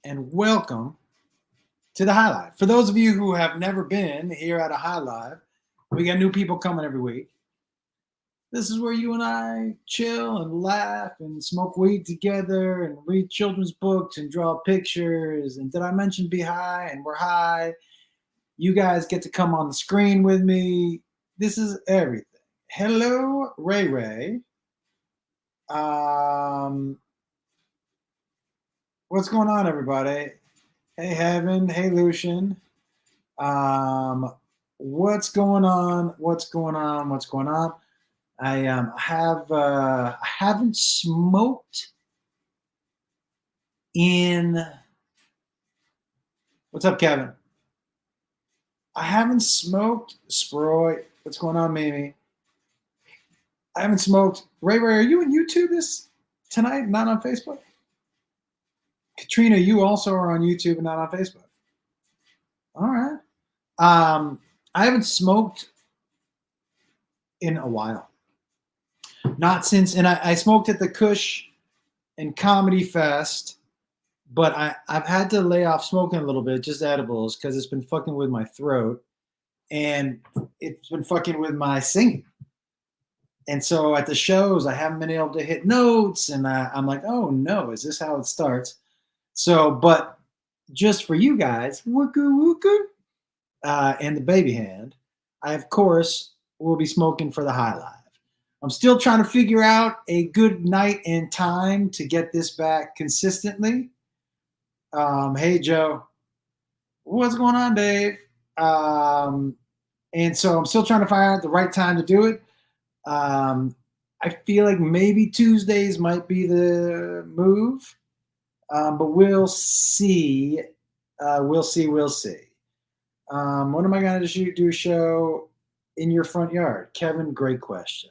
and welcome to the High Live. For those of you who have never been here at a High Live, we got new people coming every week. This is where you and I chill and laugh and smoke weed together and read children's books and draw pictures. And did I mention be high? And we're high. You guys get to come on the screen with me. This is everything. Hello, Ray Ray. What's going on, everybody? Hey, Heaven. Hey, Lucian. What's going on? What's going on? What's going on? I haven't smoked in. What's up, Kevin? I haven't smoked. Sproy. What's going on, Mimi? I haven't smoked. Ray, are you on YouTube this tonight? Not on Facebook? Katrina, you also are on YouTube and not on Facebook. All right. I haven't smoked in a while. Not since, and I smoked at the Kush and Comedy Fest, but I've had to lay off smoking a little bit, just edibles, because it's been fucking with my throat and it's been fucking with my singing. And so at the shows, I haven't been able to hit notes, and I'm like, oh no, is this how it starts? So, but just for you guys, wooka wooka, and the baby hand, I of course will be smoking for the High Live. I'm still trying to figure out a good night and time to get this back consistently. Hey Joe, what's going on, Dave? And so I'm still trying to find out the right time to do it. I feel like maybe Tuesdays might be the move, but we'll see. We'll see. When am I going to do a show in your front yard? Kevin, great question.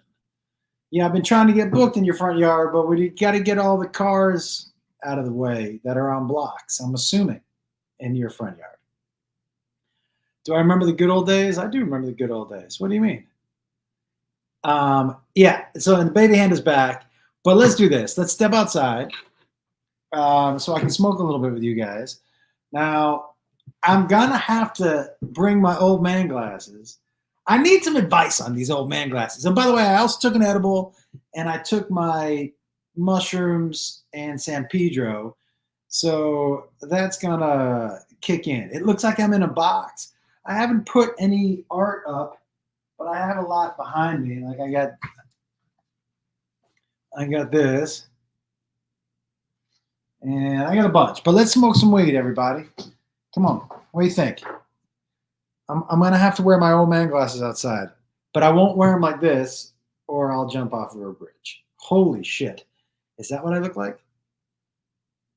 Yeah, I've been trying to get booked in your front yard, but we got to get all the cars out of the way that are on blocks, I'm assuming, in your front yard. Do I remember the good old days? I do remember the good old days. What do you mean? Yeah, so the baby hand is back, but let's do this. Let's step outside so I can smoke a little bit with you guys. Now, I'm going to have to bring my old man glasses. I need some advice on these old man glasses. And by the way, I also took an edible, and I took my mushrooms and San Pedro. So that's going to kick in. It looks like I'm in a box. I haven't put any art up, but I have a lot behind me. Like I got this, and I got a bunch. But let's smoke some weed, everybody. Come on. What do you think? I'm going to have to wear my old man glasses outside, but I won't wear them like this, or I'll jump off of a bridge. Holy shit. Is that what I look like?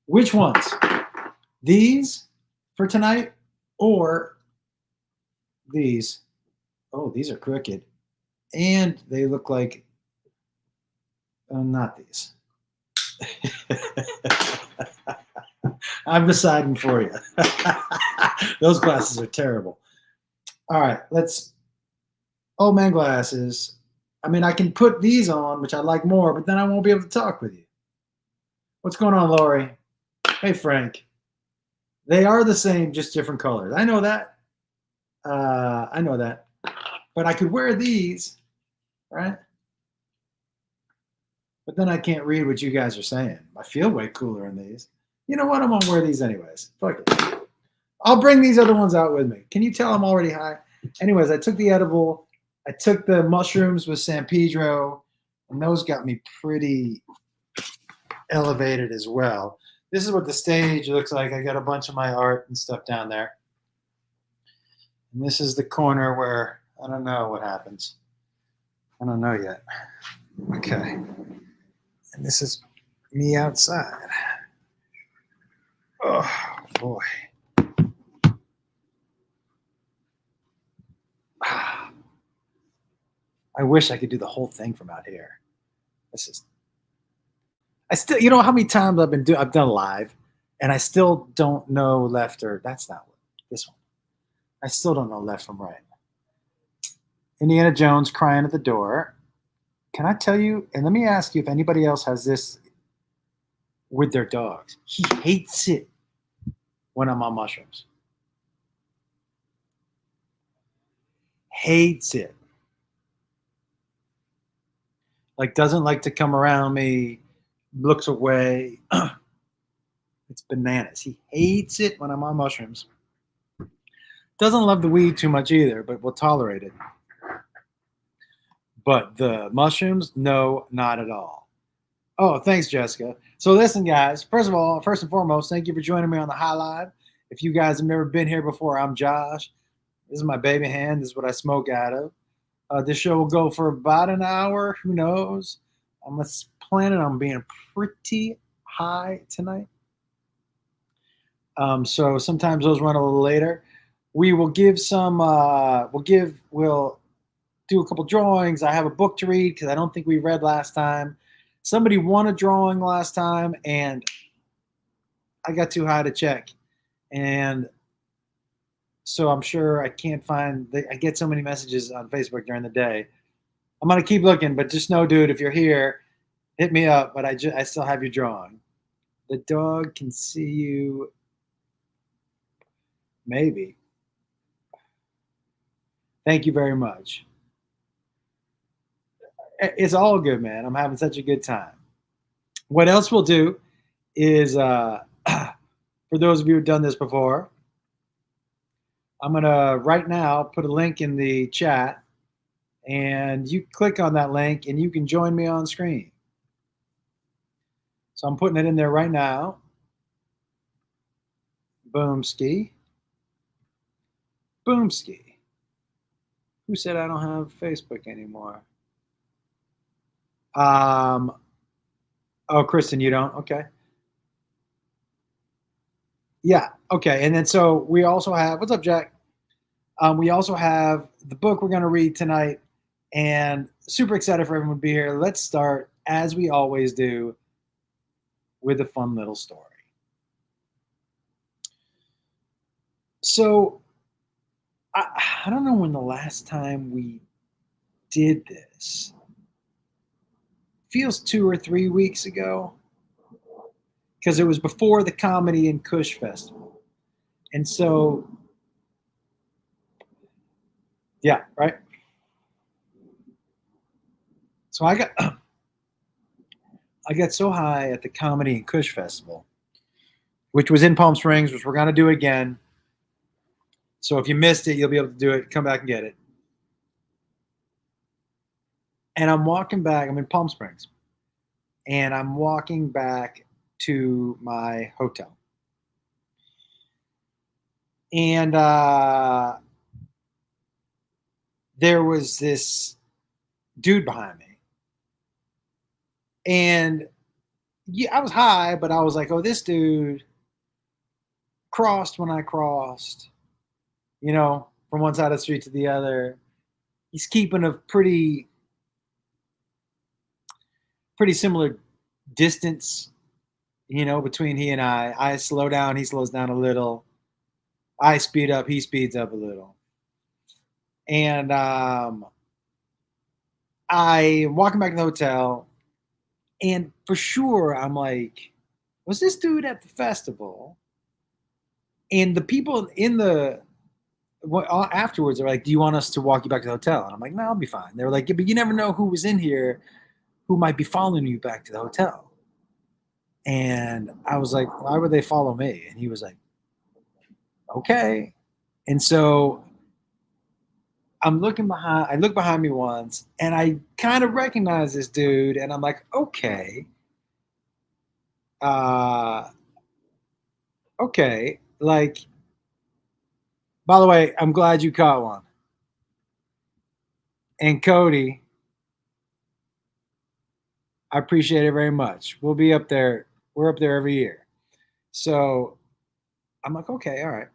Which ones? These for tonight, or these? Oh, these are crooked. And they look like, not these. I'm deciding for you. Those glasses are terrible. All right, old man glasses. I mean, I can put these on, which I like more, but then I won't be able to talk with you. What's going on, Lori? Hey, Frank. They are the same, just different colors. I know that. But I could wear these, right? But then I can't read what you guys are saying. I feel way cooler in these. You know what? I'm going to wear these anyways. Fuck it. I'll bring these other ones out with me. Can you tell I'm already high? Anyways, I took the edible. I took the mushrooms with San Pedro, and those got me pretty elevated as well. This is what the stage looks like. I got a bunch of my art and stuff down there. And this is the corner where I don't know what happens. I don't know yet. Okay. And this is me outside. Oh, boy. I wish I could do the whole thing from out here. I still, you know how many times I've done live, and I still don't know left or, that's not this one. I still don't know left from right. Indiana Jones crying at the door. Can I tell you, and let me ask you if anybody else has this with their dogs. He hates it when I'm on mushrooms. Hates it. Like, doesn't like to come around me, looks away. It's bananas. He hates it when I'm on mushrooms. Doesn't love the weed too much either, but will tolerate it. But the mushrooms, no, not at all. Oh, thanks, Jessica. So listen, guys, first of all, first and foremost, thank you for joining me on the High Live. If you guys have never been here before, I'm Josh. This is my baby hand. This is what I smoke out of. This show will go for about an hour. Who knows? I'm planning on being pretty high tonight. So sometimes those run a little later. We will give some. We'll do a couple drawings. I have a book to read because I don't think we read last time. Somebody won a drawing last time, and I got too high to check, and so I'm sure I can't find. I get so many messages on Facebook during the day. I'm gonna keep looking, but just know, dude, if you're here, hit me up. But I still have your drawing. The dog can see you. Maybe. Thank you very much. It's all good, man. I'm having such a good time. What else we'll do is, for those of you who've done this before, I'm going to right now put a link in the chat, and you click on that link and you can join me on screen. So I'm putting it in there right now. Boomski. Boomski. Who said I don't have Facebook anymore? Oh, Kristen, you don't? Okay. Yeah. Okay. And then so we also have, what's up, Jack? We also have the book we're going to read tonight, and super excited for everyone to be here. Let's start, as we always do, with a fun little story. So I don't know when the last time we did this. Feels 2 or 3 weeks ago, because it was before the Comedy and Kush Festival. And so, yeah, right? So I got so high at the Comedy and Kush Festival, which was in Palm Springs, which we're going to do again. So if you missed it, you'll be able to do it. Come back and get it. And I'm walking back. I'm in Palm Springs. And I'm walking back to my hotel. And there was this dude behind me. And yeah, I was high, but I was like, oh, this dude crossed when I crossed, from one side of the street to the other. He's keeping a pretty similar distance, between he and I. I slow down, he slows down a little. I speed up, he speeds up a little. And I'm walking back to the hotel, and for sure, I'm like, was this dude at the festival? And the people in the afterwards are like, do you want us to walk you back to the hotel? And I'm like, no, I'll be fine. They were like, yeah, but you never know who was in here who might be following you back to the hotel. And I was like, why would they follow me? And he was like, okay. And so I look behind me once, and I kind of recognize this dude, and I'm like, okay. Okay. Like, by the way, I'm glad you caught one. And Cody, I appreciate it very much. We'll be up there. We're up there every year. So I'm like, okay, all right.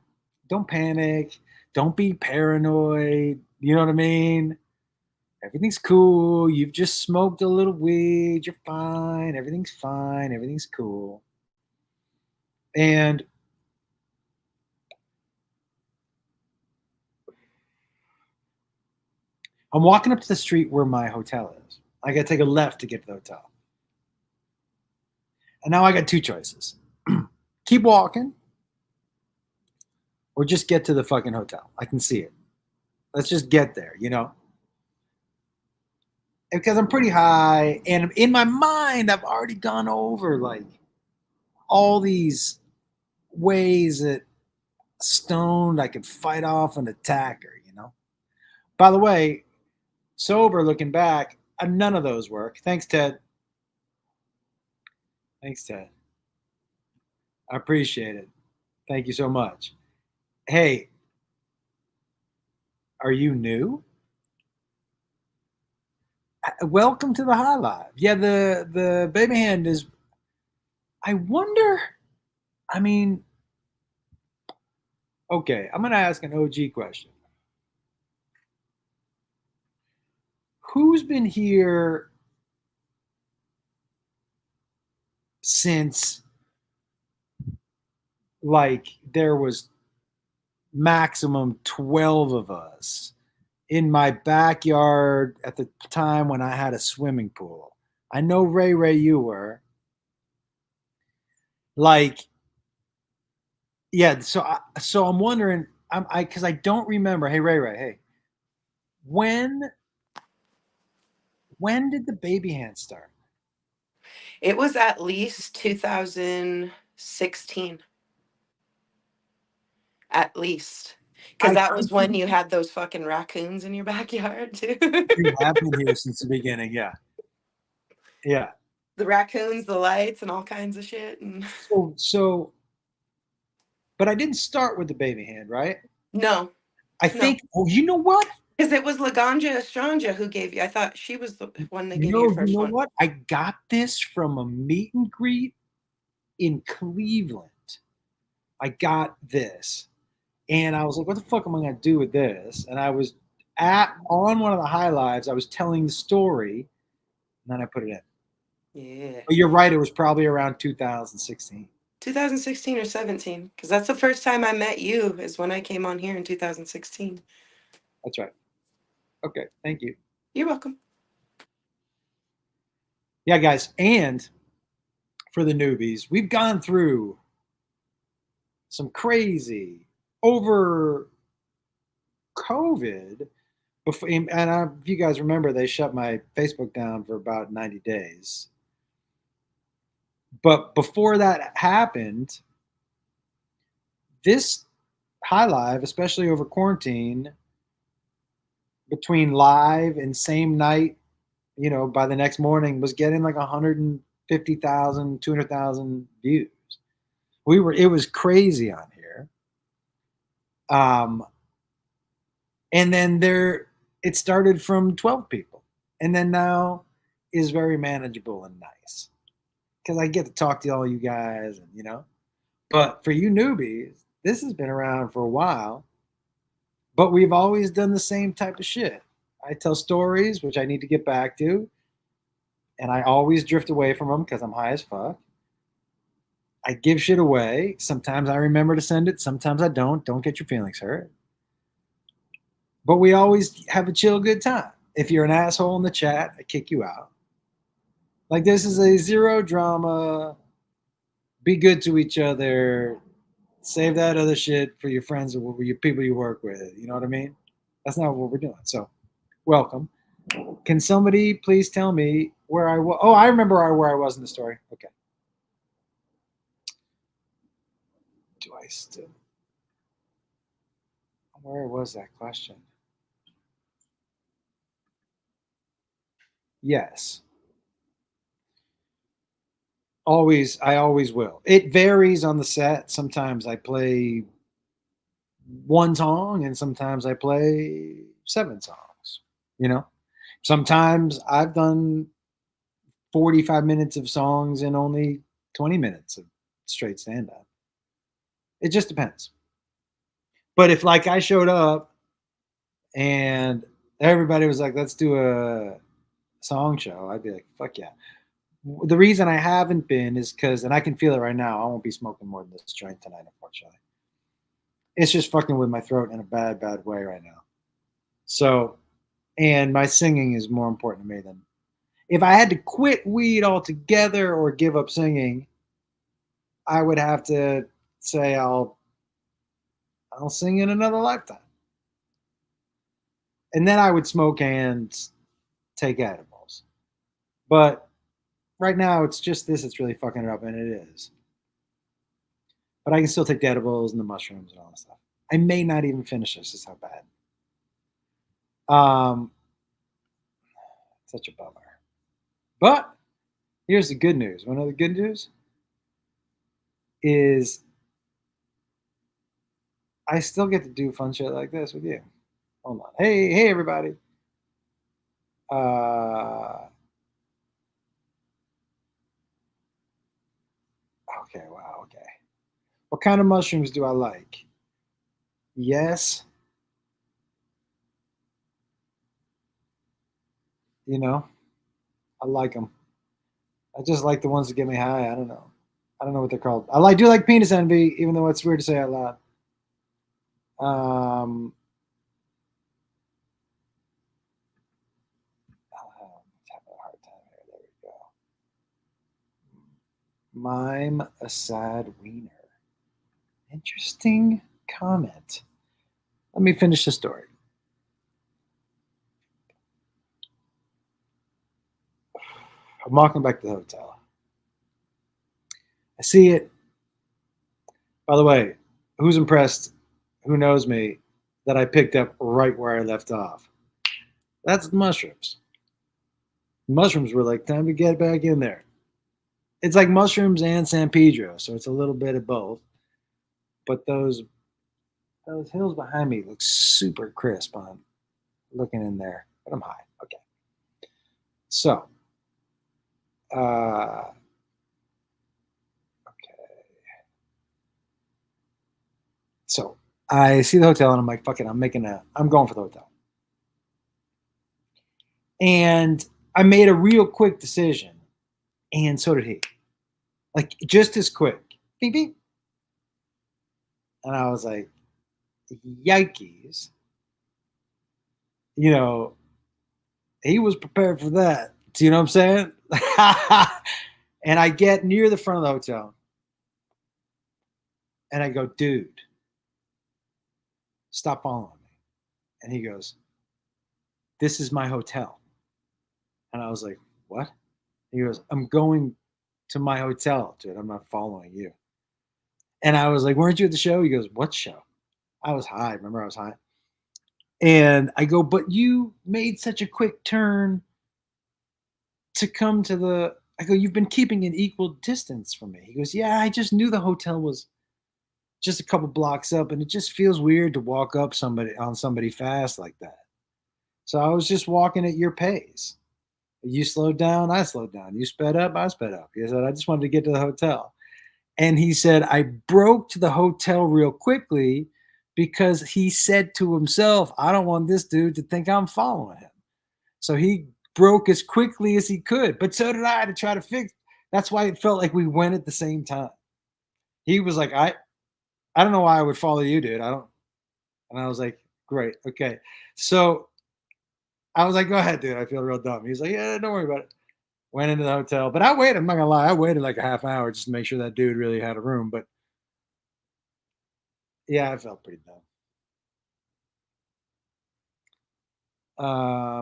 Don't panic. Don't be paranoid. You know what I mean? Everything's cool. You've just smoked a little weed. You're fine. Everything's fine. Everything's cool. And I'm walking up to the street where my hotel is. I got to take a left to get to the hotel. And now I got two choices. Keep walking or just get to the fucking hotel. I can see it. Let's just get there, you know? Because I'm pretty high, and in my mind, I've already gone over like all these ways that stoned I could fight off an attacker, you know? By the way, sober looking back, none of those work. Thanks, Ted. Thanks, Ted. I appreciate it. Thank you so much. Hey, are you new? Welcome to the High Live. Yeah, the baby hand is. I wonder. I mean, okay, I'm gonna ask an OG question. Who's been here since like there was maximum 12 of us in my backyard at the time when I had a swimming pool? I know Ray, you were like, yeah. So I'm wondering, because I don't remember. Hey, Ray, hey, when when did the baby hand start? It was at least 2016. At least. Because I that think was when you had those fucking raccoons in your backyard, too. you have been here since the beginning. Yeah, yeah. The raccoons, the lights, and all kinds of shit. And So, but I didn't start with the baby hand, right? no, I no. think. Oh, you know what? Because it was Laganja Estranja who gave you. I thought she was the one that gave you No, your you first know one. what? I got this from a meet and greet in Cleveland. I got this, and I was like, "What the fuck am I gonna do with this?" And I was at on one of the high lives. I was telling the story, and then I put it in. Yeah. But you're right; it was probably around 2016. 2016 or 17. Because that's the first time I met you, is when I came on here in 2016. That's right. Okay, thank you. You're welcome. Yeah, guys, and for the newbies, we've gone through some crazy over COVID. Before, and if you guys remember, they shut my Facebook down for about 90 days. But before that happened, this high live, especially over quarantine, between live and same night, by the next morning, was getting like 150,000, 200,000 views. It was crazy on here. And then it started from 12 people, and then now is very manageable and nice because I get to talk to all you guys, and. But for you newbies, this has been around for a while, but we've always done the same type of shit. I tell stories, which I need to get back to, and I always drift away from them because I'm high as fuck. I give shit away. Sometimes I remember to send it, sometimes I don't. Don't get your feelings hurt. But we always have a chill, good time. If you're an asshole in the chat, I kick you out. Like, this is a zero drama, be good to each other, save that other shit for your friends or your people you work with. You know what I mean? That's not what we're doing. So, welcome. Can somebody please tell me where I was? Oh, I remember where I was in the story. Okay. Do I still? Where was that question? Yes. I always will. It varies on the set. Sometimes I play one song and sometimes I play 7 songs, you know? Sometimes I've done 45 minutes of songs and only 20 minutes of straight stand up. It just depends. But if like I showed up and everybody was like, let's do a song show, I'd be like, fuck yeah. The reason I haven't been is because, and I can feel it right now, I won't be smoking more than this joint tonight, unfortunately. It's just fucking with my throat in a bad, bad way right now. So, and my singing is more important to me than if I had to quit weed altogether or give up singing, I would have to say I'll I'll sing in another lifetime. And then I would smoke and take edibles. But right now, it's just this that's really fucking it up, and it is. But I can still take the edibles and the mushrooms and all that stuff. I may not even finish this. Is how bad. Um, such a bummer. But here's the good news. One of the good news is I still get to do fun shit like this with you. Hold on. Hey, everybody. Okay, wow, okay. What kind of mushrooms do I like? Yes. I like them. I just like the ones that get me high. I don't know. I don't know what they're called. Do like penis envy, even though it's weird to say out loud. Having a hard time here. There we go. Mime a sad wiener. Interesting comment. Let me finish the story. I'm walking back to the hotel. I see it. By the way, who's impressed? Who knows me? That I picked up right where I left off. That's the mushrooms. Mushrooms were like, time to get back in there. It's like mushrooms and San Pedro, so it's a little bit of both. But those hills behind me look super crisp on looking in there. But I'm high. Okay. So, okay. So I see the hotel and I'm like, fuck it, I'm going for the hotel. And I made a real quick decision. And so did he. Like, just as quick. Beep, beep. And I was like, yikes. He was prepared for that. Do you know what I'm saying? And I get near the front of the hotel. And I go, dude, stop following me. And he goes, this is my hotel. And I was like, what? He goes, I'm going to my hotel, dude. I'm not following you. And I was like, weren't you at the show? He goes, what show? I was high. Remember, I was high. And I go, but you made such a quick turn to come to the. I go, you've been keeping an equal distance from me. He goes, yeah, I just knew the hotel was just a couple blocks up, and it just feels weird to walk up on somebody fast like that. So I was just walking at your pace. You slowed down, I slowed down. You sped up, I sped up. He said, I just wanted to get to the hotel. And he said, I broke to the hotel real quickly because he said to himself, I don't want this dude to think I'm following him. So he broke as quickly as he could. But so did I to try to fix. That's why it felt like we went at the same time. He was like, I don't know why I would follow you, dude. I don't. And I was like, great. Okay. So I was like, go ahead, dude. I feel real dumb. He's like, yeah, don't worry about it. Went into the hotel. But I waited. I'm not going to lie. I waited like a half hour just to make sure that dude really had a room. But yeah, I felt pretty dumb.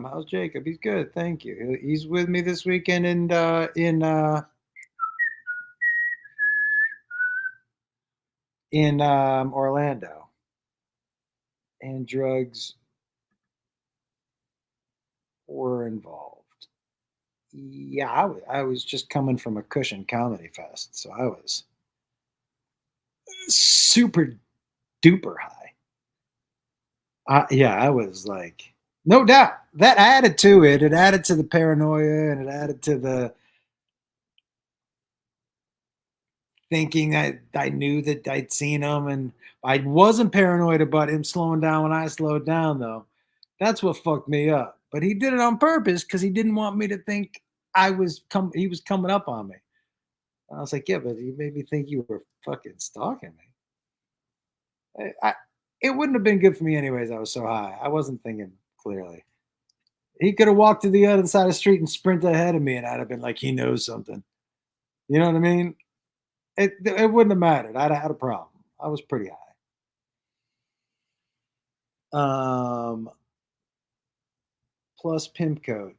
How's Jacob? He's good. Thank you. He's with me this weekend in Orlando. And drugs were involved. Yeah, I was just coming from a Cushion Comedy Fest, so I was super duper high. Yeah, I was like, no doubt. That added to it. It added to the paranoia, and it added to the thinking I knew that I'd seen him, and I wasn't paranoid about him slowing down when I slowed down, though. That's what fucked me up. But he did it on purpose because he didn't want me to think he was coming up on me. I was like, yeah, but you made me think you were fucking stalking me. It wouldn't have been good for me anyways. I was so high. I wasn't thinking clearly. He could have walked to the other side of the street and sprinted ahead of me, and I'd have been like, he knows something. You know what I mean? It wouldn't have mattered. I'd have had a problem. I was pretty high. Um, plus pimp coat.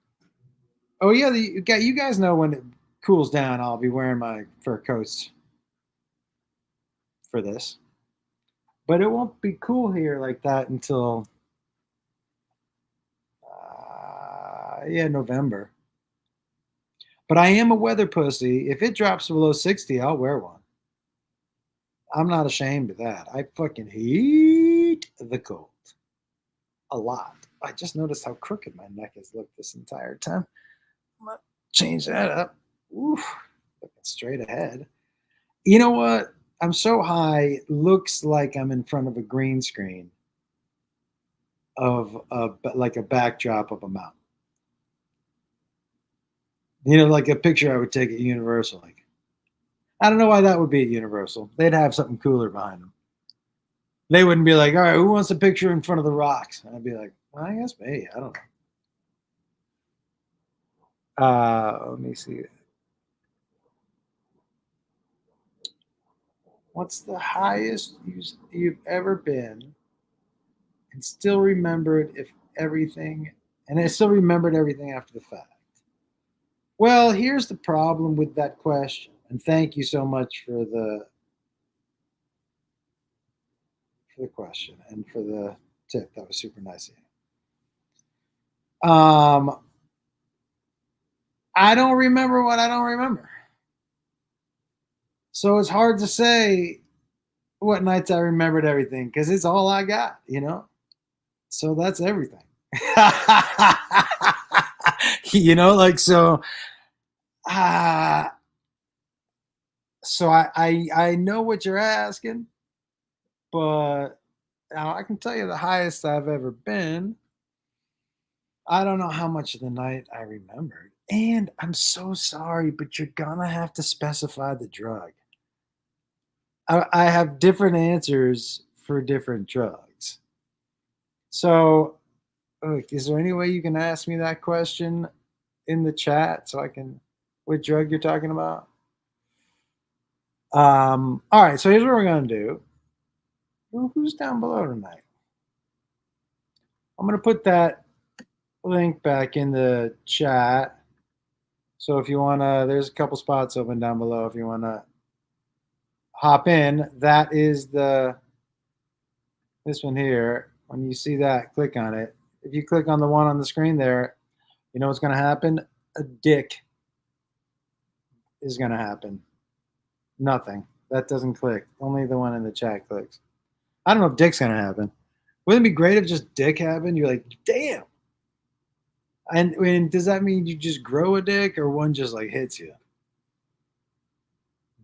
Oh yeah, you guys know when it cools down, I'll be wearing my fur coats for this. But it won't be cool here like that until yeah, November. But I am a weather pussy. If it drops below 60, I'll wear one. I'm not ashamed of that. I fucking hate the cold a lot. I just noticed how crooked my neck has looked this entire time. I'm gonna change that up. Oof, looking straight ahead. You know what? I'm so high. Looks like I'm in front of a green screen of like a backdrop of a mountain. Like a picture I would take at Universal. Like, I don't know why that would be at Universal. They'd have something cooler behind them. They wouldn't be like, all right, who wants a picture in front of the rocks? And I'd be like, well, I guess me. I don't know. Let me see. What's the highest you've ever been and still remembered if everything, and I still remembered everything after the fact? Well, here's the problem with that question. And thank you so much for the question and for the tip. That was super nice of you. I don't remember what I don't remember. So it's hard to say what nights I remembered everything because it's all I got. So that's everything. Like uh so I know what you're asking, but now I can tell you the highest I've ever been. I don't know how much of the night I remembered. And I'm so sorry, but you're gonna have to specify the drug. I have different answers for different drugs. So, look, is there any way you can ask me that question in the chat so I can what drug you're talking about? All right, so here's what we're gonna do. Who's down below tonight? I'm gonna put that link back in the chat. So if you wanna, there's a couple spots open down below if you wanna hop in. That is this one here. When you see that, click on it. If you click on the one on the screen there, you know what's gonna happen? A dick is gonna happen. Nothing. That doesn't click. Only the one in the chat clicks. I don't know if dick's gonna happen. Wouldn't it be great if just dick happened? You're like, damn. And does that mean you just grow a dick or one just like hits you?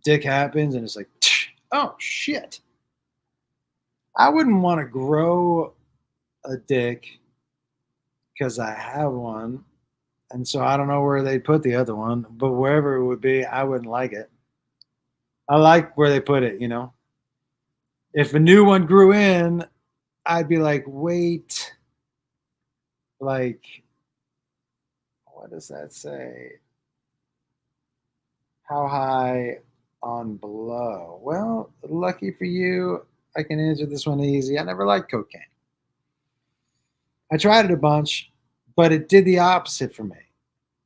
Dick happens and it's like, oh shit. I wouldn't want to grow a dick because I have one. And so I don't know where they put the other one, but wherever it would be, I wouldn't like it. I like where they put it. If a new one grew in, I'd be like, wait, like, what does that say? How high on below? Well, lucky for you, I can answer this one easy. I never liked cocaine. I tried it a bunch, but it did the opposite for me.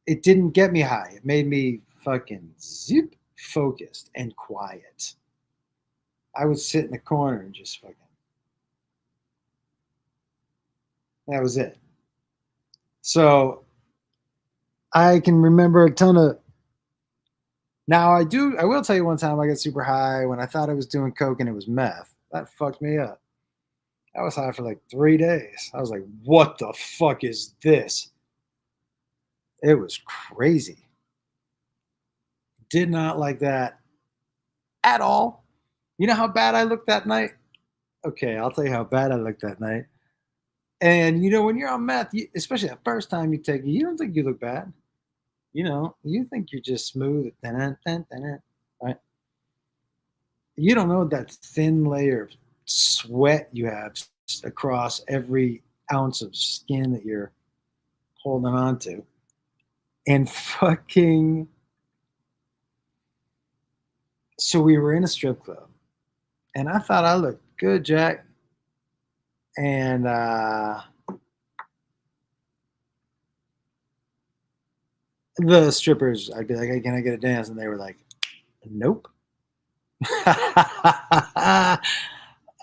It didn't get me high. It made me fucking zip focused and quiet. I would sit in the corner and just fucking. That was it. So I can remember a ton of. Now I will tell you one time I got super high when I thought I was doing coke and it was meth. That fucked me up. I was high for like 3 days. I was like, what the fuck is this? It was crazy. Did not like that at all. You know how bad I looked that night? Okay, I'll tell you how bad I looked that night. And when you're on meth, especially the first time you take it, you don't think you look bad. You think you're just smooth, right? You don't know that thin layer of sweat you have across every ounce of skin that you're holding on to. And fucking. So we were in a strip club, and I thought I looked good, Jack. And the strippers, I'd be like, "Hey, can I get a dance?" And they were like, "Nope." Yeah,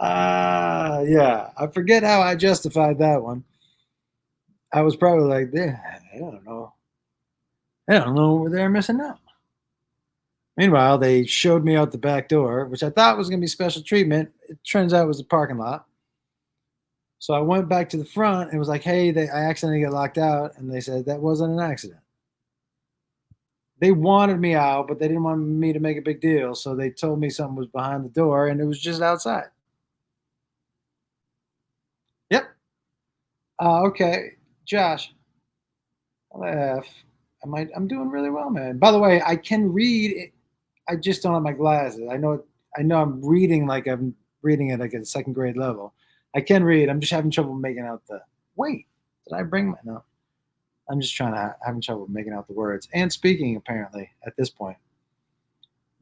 I forget how I justified that one. I was probably like, "Yeah, I don't know. I don't know what they're missing out." Meanwhile, they showed me out the back door, which I thought was going to be special treatment. It turns out it was the parking lot. So I went back to the front and was like, "Hey, I accidentally got locked out," and they said that wasn't an accident. They wanted me out, but they didn't want me to make a big deal, so they told me something was behind the door, and it was just outside. Yep. Okay, Josh. F. I'm doing really well, man. By the way, I can read. I just don't have my glasses. I know. I'm reading like I'm reading at like a second grade level. I can read. I'm just having trouble making out the. Wait, did I bring my? No. I'm just having trouble making out the words and speaking. Apparently, at this point.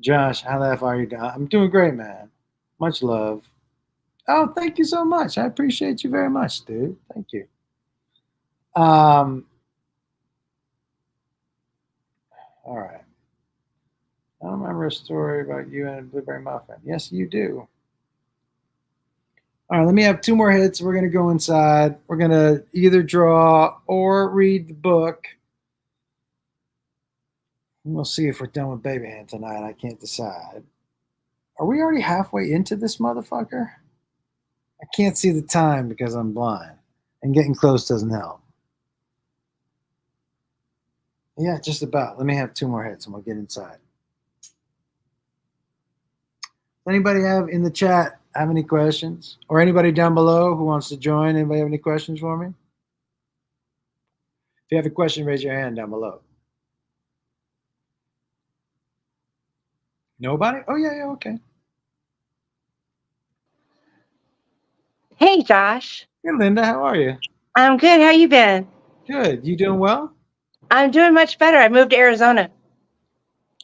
Josh, how the F are you? I'm doing great, man. Much love. Oh, thank you so much. I appreciate you very much, dude. Thank you. Um. All right. I don't remember a story about you and a blueberry muffin. Yes, you do. All right, let me have two more hits. We're going to go inside. We're going to either draw or read the book. We'll see if we're done with Baby Hand tonight. I can't decide. Are we already halfway into this motherfucker? I can't see the time because I'm blind, and getting close doesn't help. Yeah, just about. Let me have two more hits and we'll get inside. Anybody have in the chat have any questions? Or anybody down below who wants to join? Anybody have any questions for me? If you have a question, raise your hand down below. Nobody? Oh, yeah, okay. Hey, Josh. Hey, Linda, how are you? I'm good. How you been? Good. You doing well? I'm doing much better. I moved to Arizona.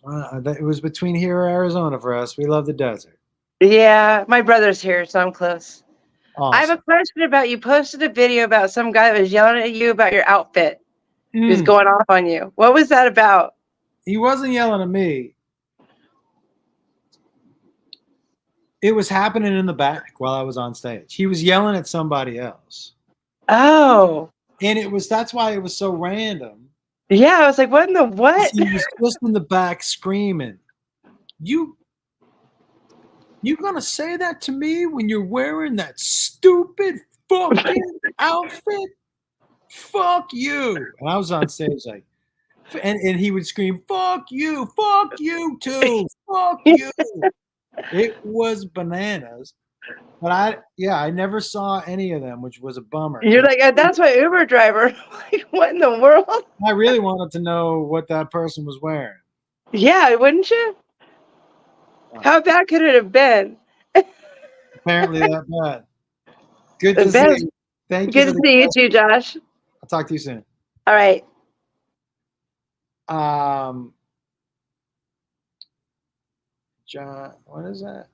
It was between here and Arizona for us. We love the desert. Yeah, my brother's here, so I'm close. I have Awesome. a question about you. Posted a video about some guy that was yelling at you about your outfit. He was going off on you. What was that about? He wasn't yelling at me. It was happening in the back while I was on stage. He was yelling at somebody else. Oh. And that's why it was so random. Yeah, I was like, what in the what? He was just in the back screaming, You gonna say that to me when you're wearing that stupid fucking outfit? Fuck you. And I was on stage like, and he would scream, fuck you too, fuck you. It was bananas. But I never saw any of them, which was a bummer. You're like, that's my Uber driver. Like, what in the world? I really wanted to know what that person was wearing. Yeah, wouldn't you? How bad could it have been? Apparently that bad. Good to see you. Thank you. Good to see you too, Josh. I'll talk to you soon. All right. John, what is that?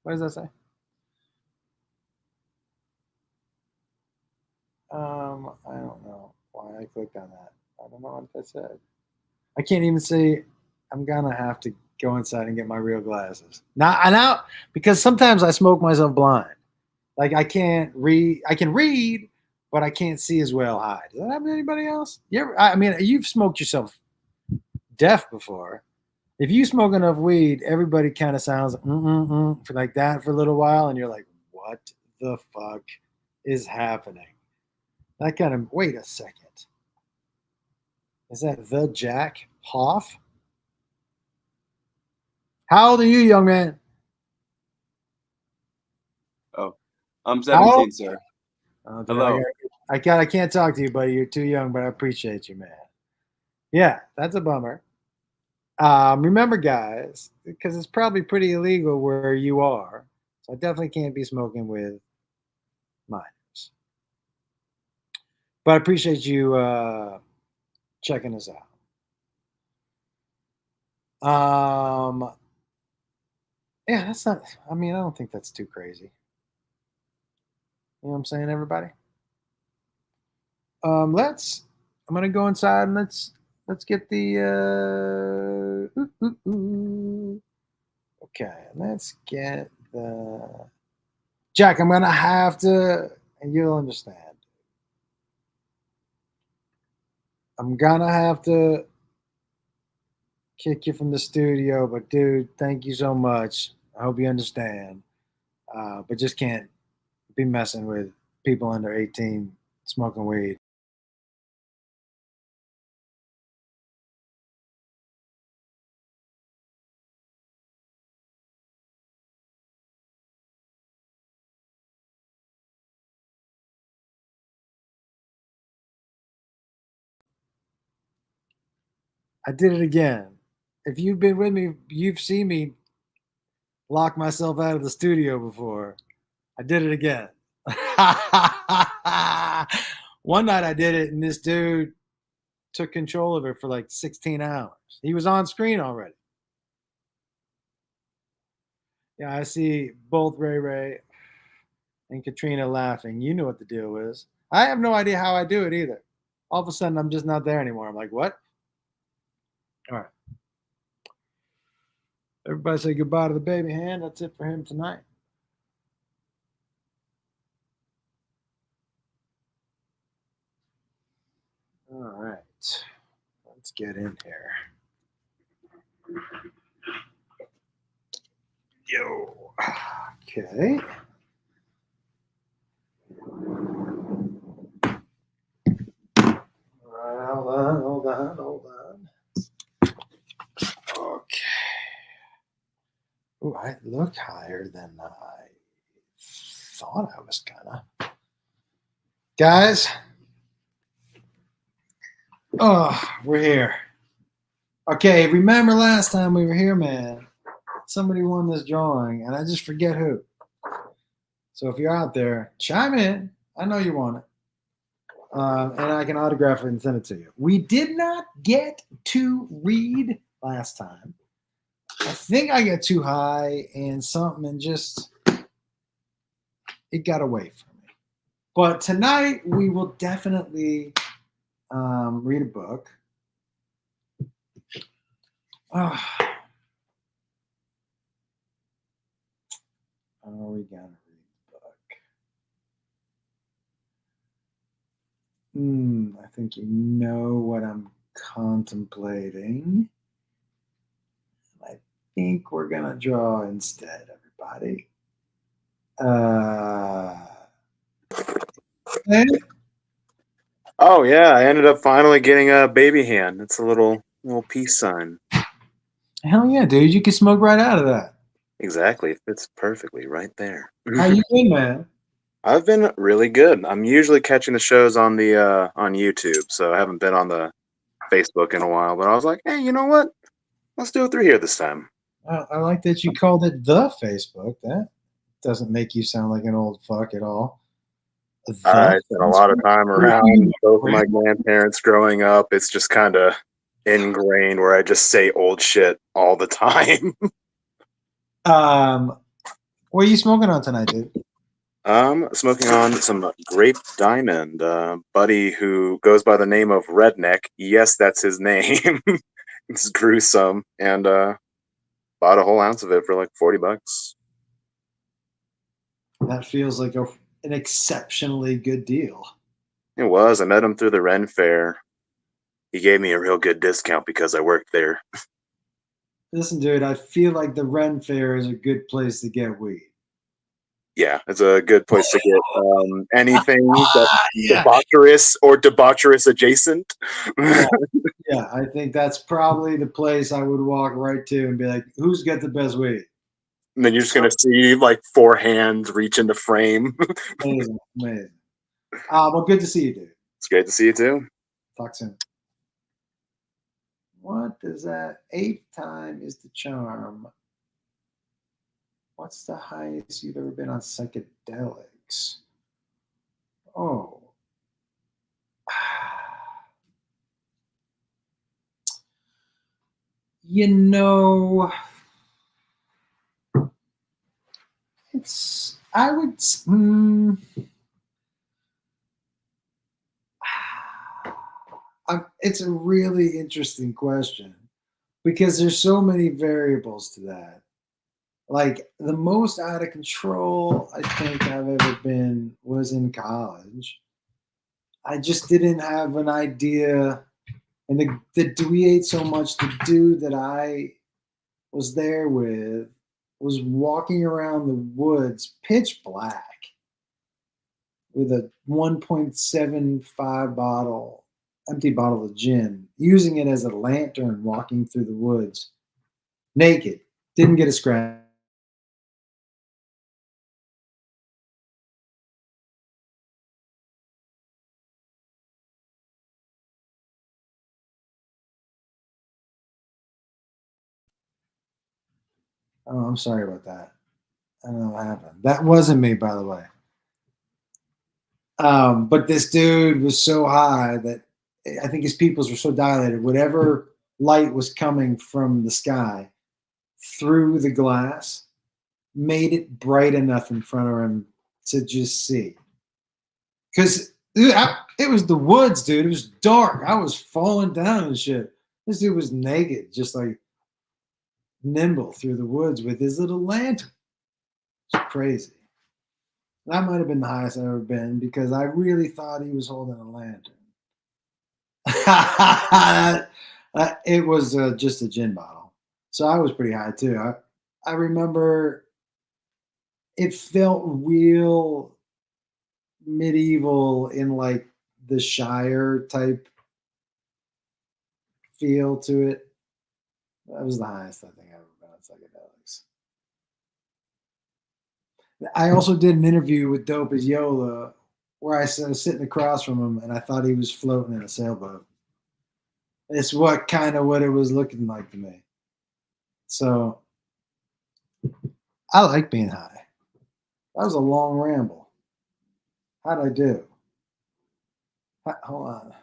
What does that say? I don't know why I clicked on that. I don't know what that said. I can't even see. I'm gonna have to go inside and get my real glasses. Now, because sometimes I smoke myself blind. Like I can't read. I can read, but I can't see as well high. Does that happen to anybody else? I mean, you've smoked yourself deaf before. If you smoke enough weed, everybody kind of sounds for like that for a little while, and you're like, what the fuck is happening? That kind of, wait a second. Is that the Jack Hoff? How old are you, young man? Oh, I'm 17, sir. Oh, Hello. I can't talk to you, buddy. You're too young, but I appreciate you, man. Yeah, that's a bummer. Remember, guys, because it's probably pretty illegal where you are. So I definitely can't be smoking with minors. But I appreciate you checking us out. Yeah, that's not. I mean, I don't think that's too crazy. You know what I'm saying, everybody? I'm gonna go inside and let's get the okay, let's get the Jack, I'm gonna have to, and you'll understand. I'm gonna have to kick you from the studio, but dude, thank you so much. I hope you understand. But just can't be messing with people under 18 smoking weed. I did it again. If you've been with me, you've seen me lock myself out of the studio before. I did it again. One night I did it, and this dude took control of it for like 16 hours. He was on screen already. Yeah, I see both Ray Ray and Katrina laughing. You know what the deal is. I have no idea how I do it either. All of a sudden, I'm just not there anymore. I'm like, what? All right. Everybody say goodbye to the baby hand. That's it for him tonight. All right. Let's get in here. Yo. Okay. All right, hold on. Okay. Oh, I look higher than I thought I was gonna. Guys, we're here. Okay, remember last time we were here, man? Somebody won this drawing, and I just forget who. So if you're out there, chime in. I know you want it. And I can autograph it and send it to you. We did not get to read last time. I think I got too high and something and just it got away from me. But tonight we will definitely read a book. Are we gonna read the book? I think you know what I'm contemplating. I think we're gonna draw instead, everybody. Oh yeah, I ended up finally getting a baby hand. It's a little peace sign. Hell yeah, dude! You can smoke right out of that. Exactly, it fits perfectly right there. How you been, man? I've been really good. I'm usually catching the shows on the on YouTube, so I haven't been on the Facebook in a while. But I was like, hey, you know what? Let's do it through here this time. I like that you called it the Facebook. That doesn't make you sound like an old fuck at all. I spent a lot of time around both of my grandparents growing up. It's just kind of ingrained where I just say old shit all the time. What are you smoking on tonight, dude? Smoking on some Grape Diamond. Buddy who goes by the name of Redneck. Yes, that's his name. It's gruesome. And bought a whole ounce of it for like $40. That feels like an exceptionally good deal. It was. I met him through the Ren Fair. He gave me a real good discount because I worked there. Listen, dude, I feel like the Ren Fair is a good place to get weed. Yeah, it's a good place to get anything that's Yeah. debaucherous adjacent. Yeah, I think that's probably the place I would walk right to and be like, who's got the best weed? And then you're just going to see like 4 hands reach into frame. Amazing. Well, good to see you, dude. It's great to see you too. Talk soon. What does that? 8 time is the charm. What's the highest you've ever been on psychedelics? Oh. You know, I would, It's a really interesting question because there's so many variables to that. Like the most out of control I think I've ever been was in college. I just didn't have an idea, and we ate so much. The dude that I was there with was walking around the woods, pitch black, with a 1.75 bottle, empty bottle of gin, using it as a lantern, walking through the woods, naked, didn't get a scratch. Oh, I'm sorry about that. I don't know what happened. That wasn't me, by the way. But this dude was so high that I think his pupils were so dilated. Whatever light was coming from the sky through the glass made it bright enough in front of him to just see. Because it was the woods, dude. It was dark. I was falling down and shit. This dude was naked, just like nimble through the woods with his little lantern. It's crazy. That might have been the highest I've ever been because I really thought he was holding a lantern. It was just a gin bottle. So I was pretty high too. I remember it felt real medieval in like the Shire type feel to it. That was the highest I think I've ever been on psychedelics. I also did an interview with Dope as Yola where I was sitting across from him and I thought he was floating in a sailboat. It's what it was looking like to me. So I like being high. That was a long ramble. How'd I do? Hold on.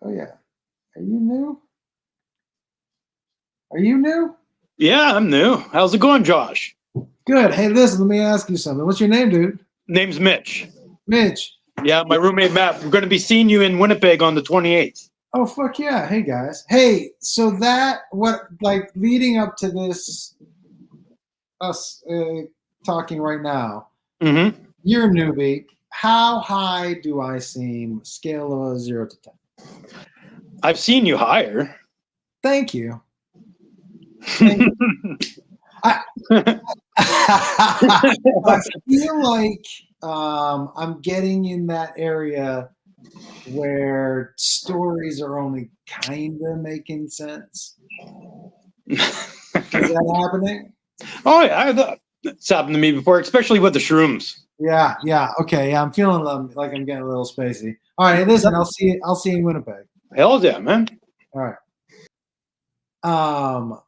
Oh yeah. Are you new? Are you new? Yeah, I'm new. How's it going, Josh? Good. Hey, listen, let me ask you something. What's your name, dude? Name's Mitch. Mitch. Yeah, my roommate Matt. We're going to be seeing you in Winnipeg on the 28th. Oh, fuck yeah. Hey, guys. Hey, so leading up to this, us talking right now, Mm-hmm. you're a newbie. How high do I seem? Scale of 0 to 10. I've seen you higher. Thank you. Thank you. I feel like I'm getting in that area where stories are only kind of making sense. Is that happening? Oh yeah, it's happened to me before, especially with the shrooms. Yeah. Okay. Yeah, I'm feeling like I'm getting a little spacey. All right, listen, I'll see you in Winnipeg. Hell yeah, man. All right.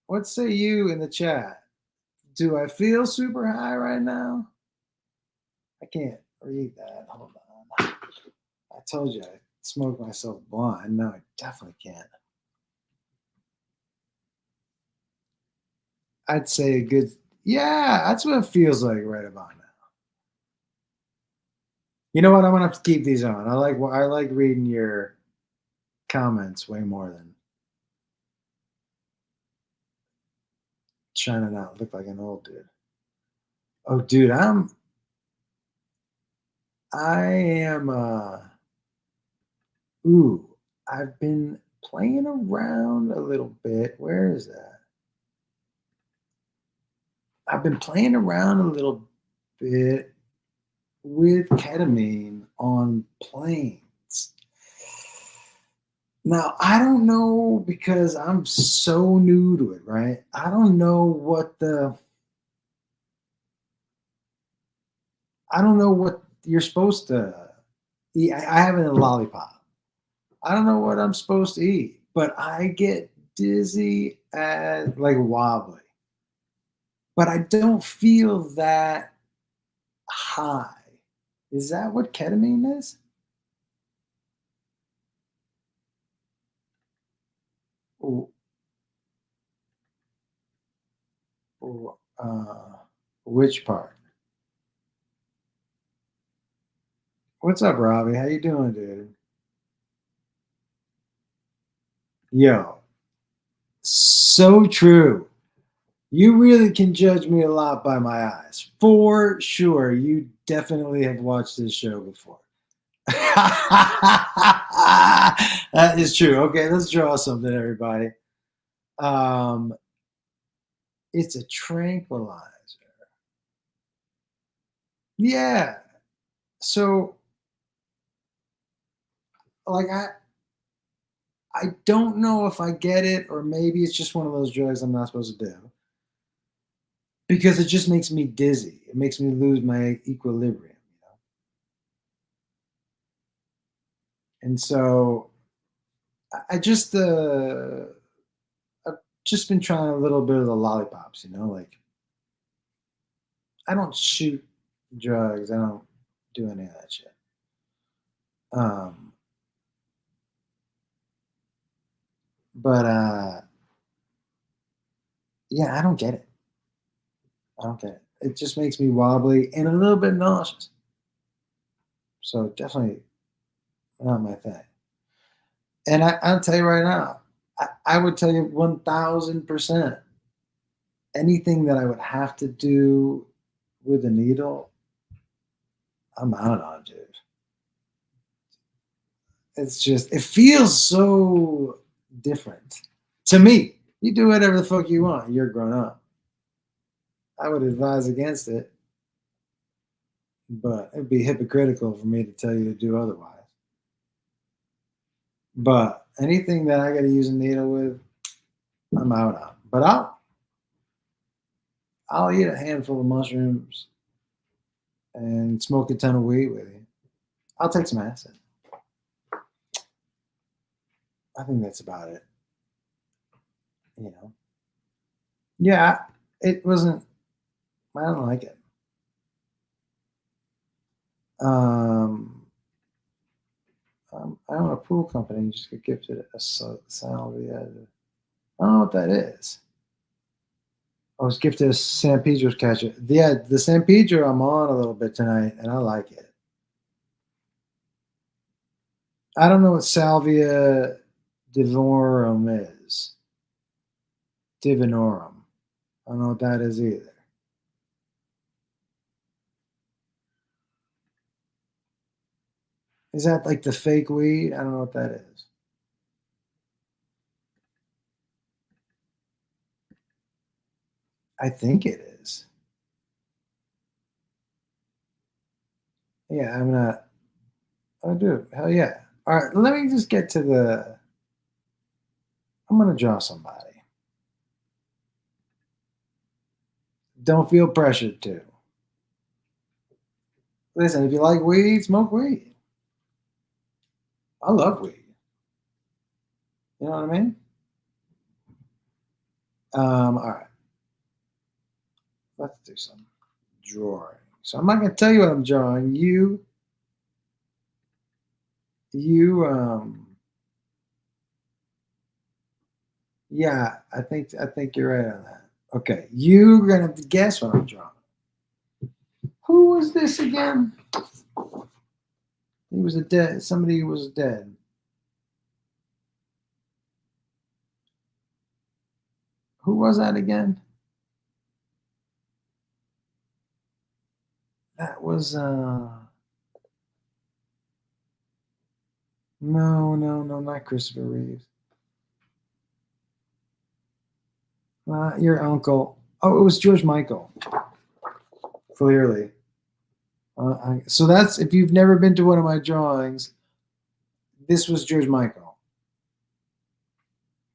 What say you in the chat? Do I feel super high right now? I can't read that. Hold on. I told you I smoked myself blind. No, I definitely can't. I'd say a good, yeah, that's what it feels like right about now. You know what? I'm gonna have to keep these on. I like reading your comments way more than trying to not look like an old dude. Oh, dude, I am. Ooh, I've been playing around a little bit. Where is that? I've been playing around a little bit with ketamine on planes. Now, I don't know because I'm so new to it, right? I don't know what you're supposed to eat. I haven't a lollipop. I don't know what I'm supposed to eat, but I get dizzy and like wobbly. But I don't feel that high. Is that what ketamine is? Or, or, which part? What's up, Robbie? How you doing, dude? Yo, so true. You really can judge me a lot by my eyes. For sure. You definitely have watched this show before. That is true. Okay, let's draw something, everybody. It's a tranquilizer. Yeah. So, like, I don't know if I get it, or maybe it's just one of those drugs I'm not supposed to do. Because it just makes me dizzy. It makes me lose my equilibrium, you know. And so I just I've just been trying a little bit of the lollipops, you know, like I don't shoot drugs, I don't do any of that shit. Um, but yeah, I don't get it. I don't get it. It just makes me wobbly and a little bit nauseous. So definitely not my thing. And I'll tell you right now, I would tell you 1000%. Anything that I would have to do with a needle, I'm out on, dude. It's just, it feels so different to me. You do whatever the fuck you want. You're grown up. I would advise against it, but it'd be hypocritical for me to tell you to do otherwise. But anything that I got to use a needle with, I'm out on. But I'll eat a handful of mushrooms and smoke a ton of weed with you. I'll take some acid. I think that's about it. You know. Yeah, it wasn't. I don't like it. I own a pool company and just got gifted a salvia. I don't know what that is. I was gifted a San Pedro's catcher. Yeah, the San Pedro I'm on a little bit tonight, and I like it. I don't know what salvia divinorum is. Divinorum. I don't know what that is either. Is that like the fake weed? I don't know what that is. I think it is. Yeah, I'm not. Oh, dude, hell yeah. All right, let me just get to the. I'm going to draw somebody. Don't feel pressured to. Listen, if you like weed, smoke weed. I love weed. You know what I mean? All right. Let's do some drawing. So I'm not going to tell you what I'm drawing. Yeah, I think you're right on that. Okay, you're gonna have to guess what I'm drawing. Who was this again? He was dead. Somebody was dead. Who was that again? That was no, not Christopher Reeves. Your uncle. Oh, it was George Michael. Clearly. So that's, if you've never been to one of my drawings, this was George Michael.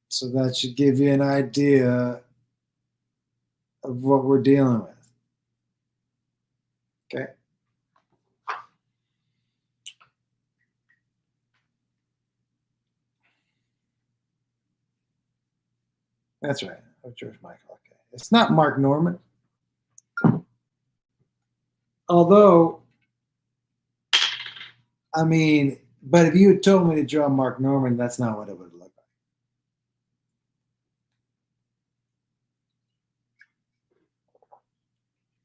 So that should give you an idea of what we're dealing with. Okay. That's right. Oh, George Michael. Okay. It's not Mark Norman. Although, I mean, but if you had told me to draw Mark Norman, that's not what it would look like.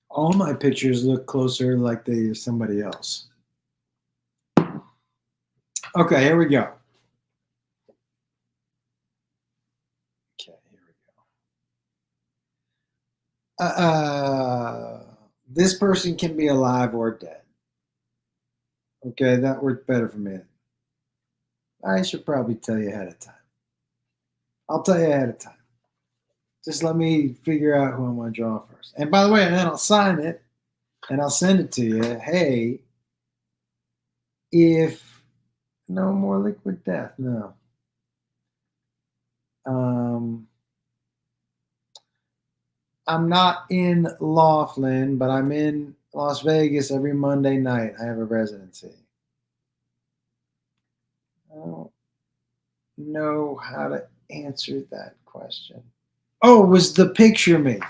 All my pictures look closer like they are somebody else. Okay, here we go. Okay, here we go. This person can be alive or dead. Okay, that worked better for me. I should probably tell you ahead of time. I'll tell you ahead of time. Just let me figure out who I want to draw first. And by the way, and then I'll sign it and I'll send it to you. Hey, if no more liquid death, no. I'm not in Laughlin, but I'm in Las Vegas every Monday night. I have a residency. I don't know how to answer that question. Oh, was the picture me?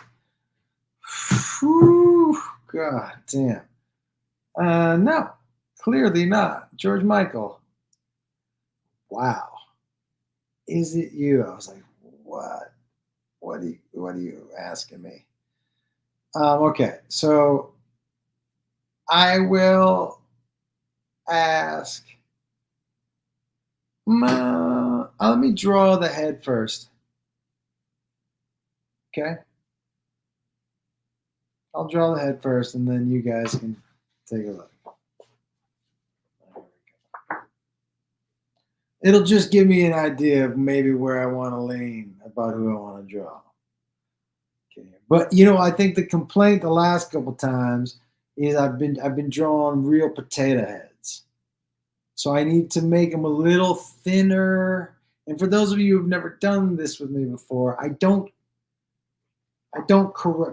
Whew, God damn. No, clearly not. George Michael. Wow. Is it you? I was like, what? What are you asking me? Okay, so I will ask. Let me draw the head first. Okay? I'll draw the head first, and then you guys can take a look. It'll just give me an idea of maybe where I want to lean about who I want to draw. Okay. But I think the complaint the last couple times is I've been drawing real potato heads. So I need to make them a little thinner. And for those of you who've never done this with me before, I don't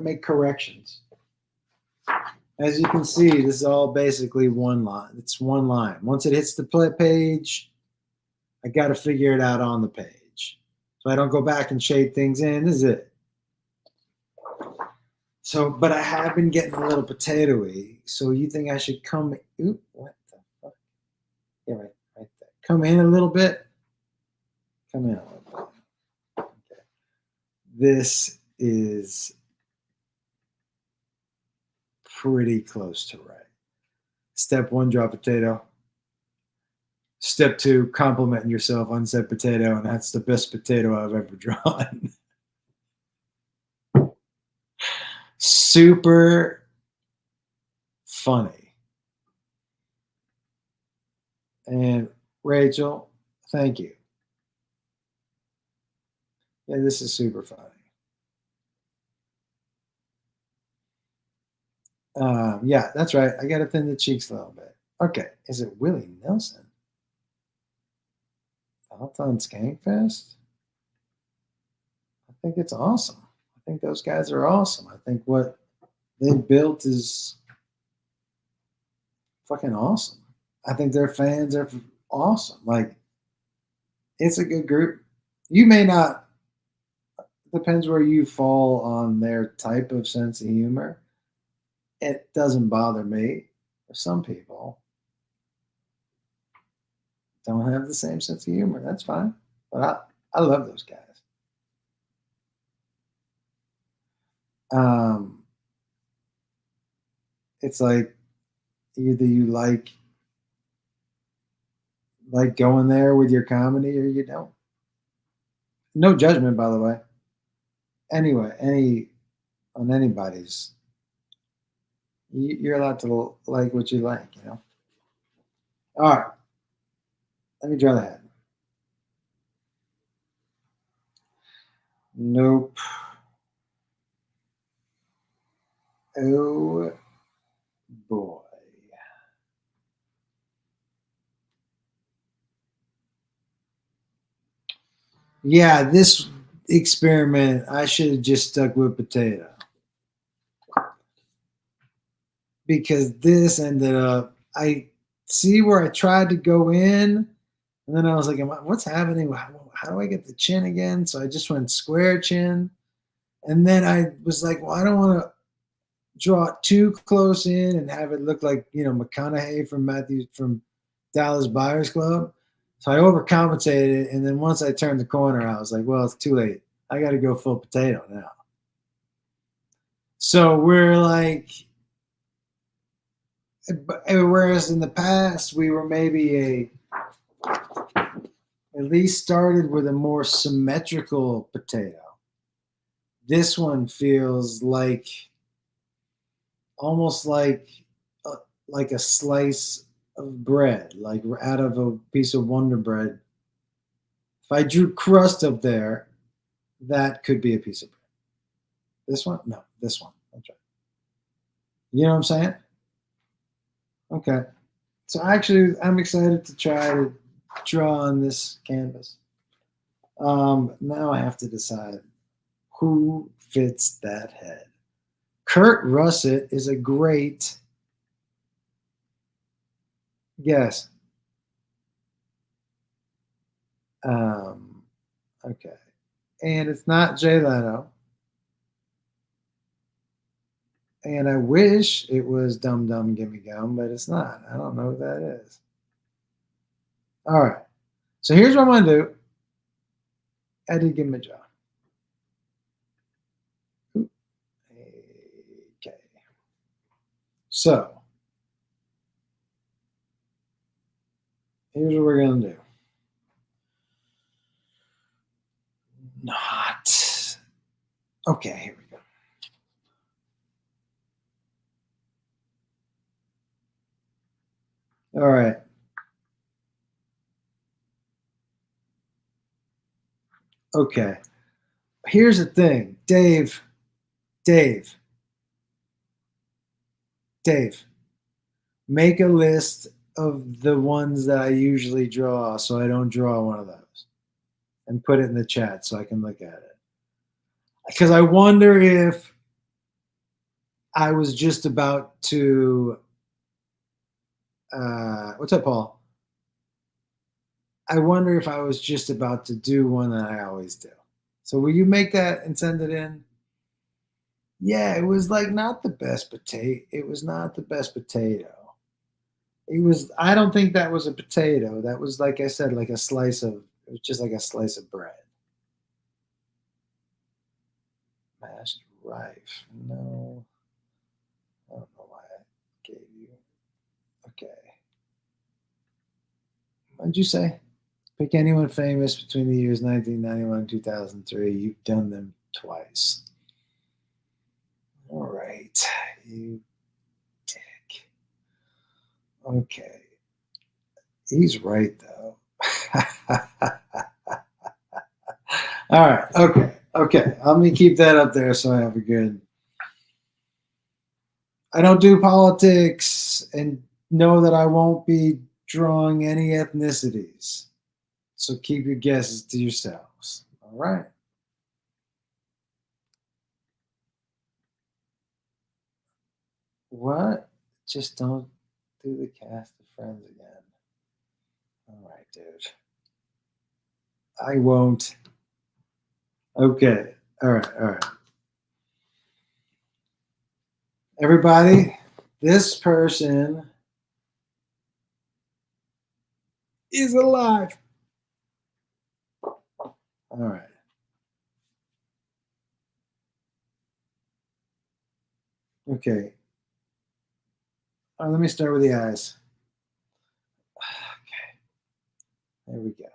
make corrections. As you can see, this is all basically one line. It's one line. Once it hits the page, I got to figure it out on the page. So I don't go back and shade things in. This is it. So, but I have been getting a little potatoey. So you think I should come? Oop, what the fuck? Yeah, right there. Come in a little bit. Come in a little bit. Okay. This is pretty close to right. Step 1, draw potato. Step 2, complimenting yourself on said potato, and that's the best potato I've ever drawn. Super funny. And Rachel, thank you. Yeah, this is super funny. Yeah, that's right. I got to thin the cheeks a little bit. Okay, is it Willie Nelson? Alton Skankfest? I think it's awesome. I think those guys are awesome. I think what they built is fucking awesome. I think their fans are awesome. Like, it's a good group. You may not, depends where you fall on their type of sense of humor. It doesn't bother me. For some people, don't have the same sense of humor. That's fine. But I love those guys. It's like either you like going there with your comedy or you don't. No judgment, by the way. Anyway, on anybody's. You're allowed to like what you like, All right. Let me draw the head. Nope. Oh, boy. Yeah, this experiment, I should have just stuck with potato. Because this ended up, I see where I tried to go in, and then I was like, what's happening? How do I get the chin again? So I just went square chin. And then I was like, well, I don't want to draw it too close in and have it look like, McConaughey from Dallas Buyers Club. So I overcompensated it. And then once I turned the corner, I was like, well, it's too late. I got to go full potato now. So we're like, whereas in the past we were maybe at least started with a more symmetrical potato. This one feels like almost like a slice of bread, like out of a piece of Wonder Bread. If I drew crust up there, that could be a piece of bread. This one? No, this one. That's right. You know what I'm saying? Okay. So actually, I'm excited to try to draw on this canvas. Now I have to decide who fits that head. Kurt Russell is a great guess. Okay. And it's not Jay Leno. And I wish it was Dum Dum Gimme Gum, but it's not. I don't know who that is. All right. So here's what I'm going to do. I did give him a job. Okay. So here's what we're going to do. Not. Okay, here we go. All right. Okay. Here's the thing. Dave. Make a list of the ones that I usually draw so I don't draw one of those. And put it in the chat so I can look at it. Because I wonder if I was just about to what's up, Paul? I wonder if I was just about to do one that I always do. So will you make that and send it in? Yeah, it was like not the best potato. It was not the best potato. It was, I don't think that was a potato. That was, like I said, like a slice of, it was just like a slice of bread. Mashed rife. No. I don't know why I gave you. Okay. What'd you say? Pick anyone famous between the years 1991 and 2003. You've done them twice. All right. You dick. Okay. He's right, though. All right. Okay. Let me keep that up there so I have a good. I don't do politics and know that I won't be drawing any ethnicities. So keep your guesses to yourselves. All right. What? Just don't do the cast of Friends again. All right, dude. I won't. Okay. All right. Everybody, this person is alive. All right. Okay. Let me start with the eyes. Okay. There we go.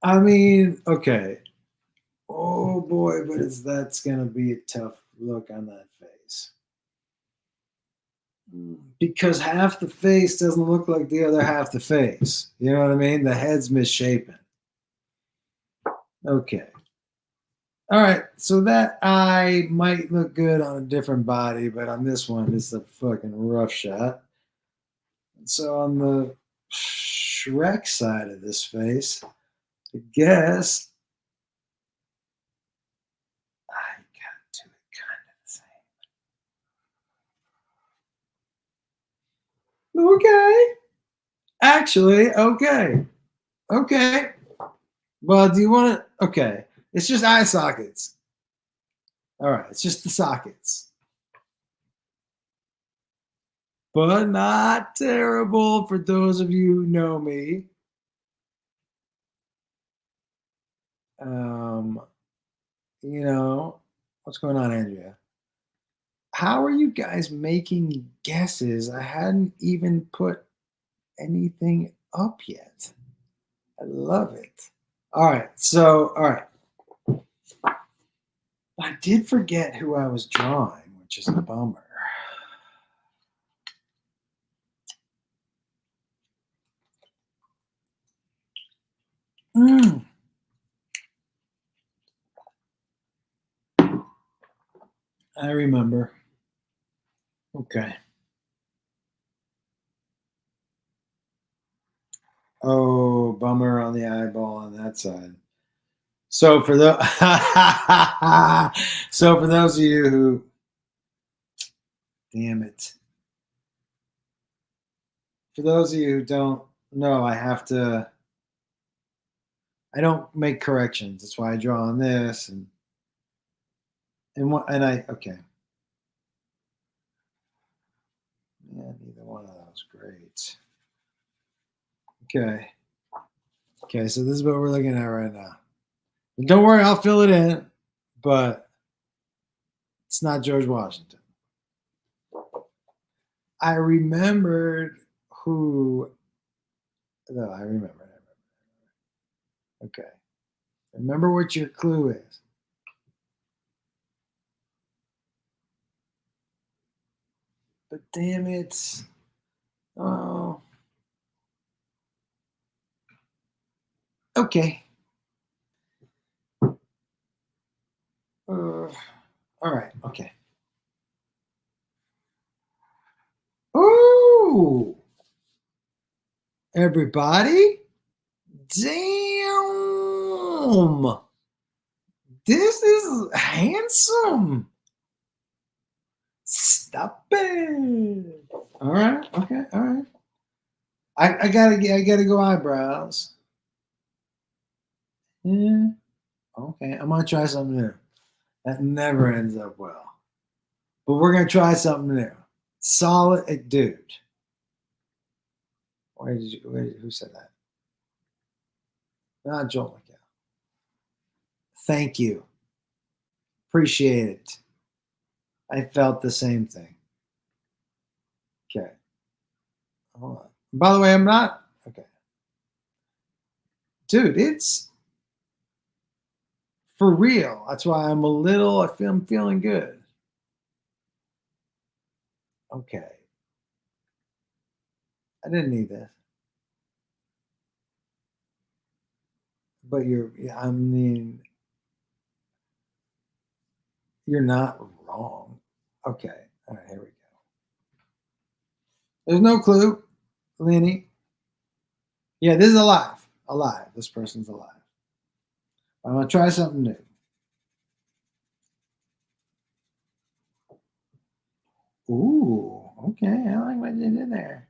I mean, okay. Oh boy, but that's gonna be a tough look on that face. Because half the face doesn't look like the other half the face. You know what I mean? The head's misshapen. Okay. All right. So that eye might look good on a different body, but on this one, it's a fucking rough shot. So on the Shrek side of this face, I guess I gotta do it kind of the same. Okay. Actually, okay. Okay. Well, do you want to? Okay. It's just eye sockets. All right. It's just the sockets. But not terrible for those of you who know me. you know, what's going on, Andrea? How are you guys making guesses? I hadn't even put anything up yet. I love it. All right. So, all right. I did forget who I was drawing, which is a bummer. Mm. I remember. Okay. Oh, bummer on the eyeball on that side. So for the so for those of you who, damn it. For those of you who don't know, I don't make corrections. That's why I draw on this and okay. Yeah, neither one of those. Great. Okay. Okay, so this is what we're looking at right now. And don't worry, I'll fill it in, but it's not George Washington. I remembered who. No, I remember. Okay. Remember what your clue is. But damn it. Oh. Okay. All right. Okay. Ooh. Everybody. Damn. This is handsome. Stop it. All right. Okay. All right. I gotta go eyebrows. Yeah. Okay. I'm gonna try something new. That never ends up well. But we're gonna try something new. Solid dude. Who said that? Not Joel McHale. Thank you. Appreciate it. I felt the same thing. Okay. Hold on. By the way, I'm not okay. Dude, it's for real. That's why I'm feeling good. Okay. I didn't need this. But you're not wrong. Okay. All right, here we go. There's no clue, Lenny. Yeah, this is alive. Alive. This person's alive. I'm gonna try something new. Ooh, okay. I like what you did there.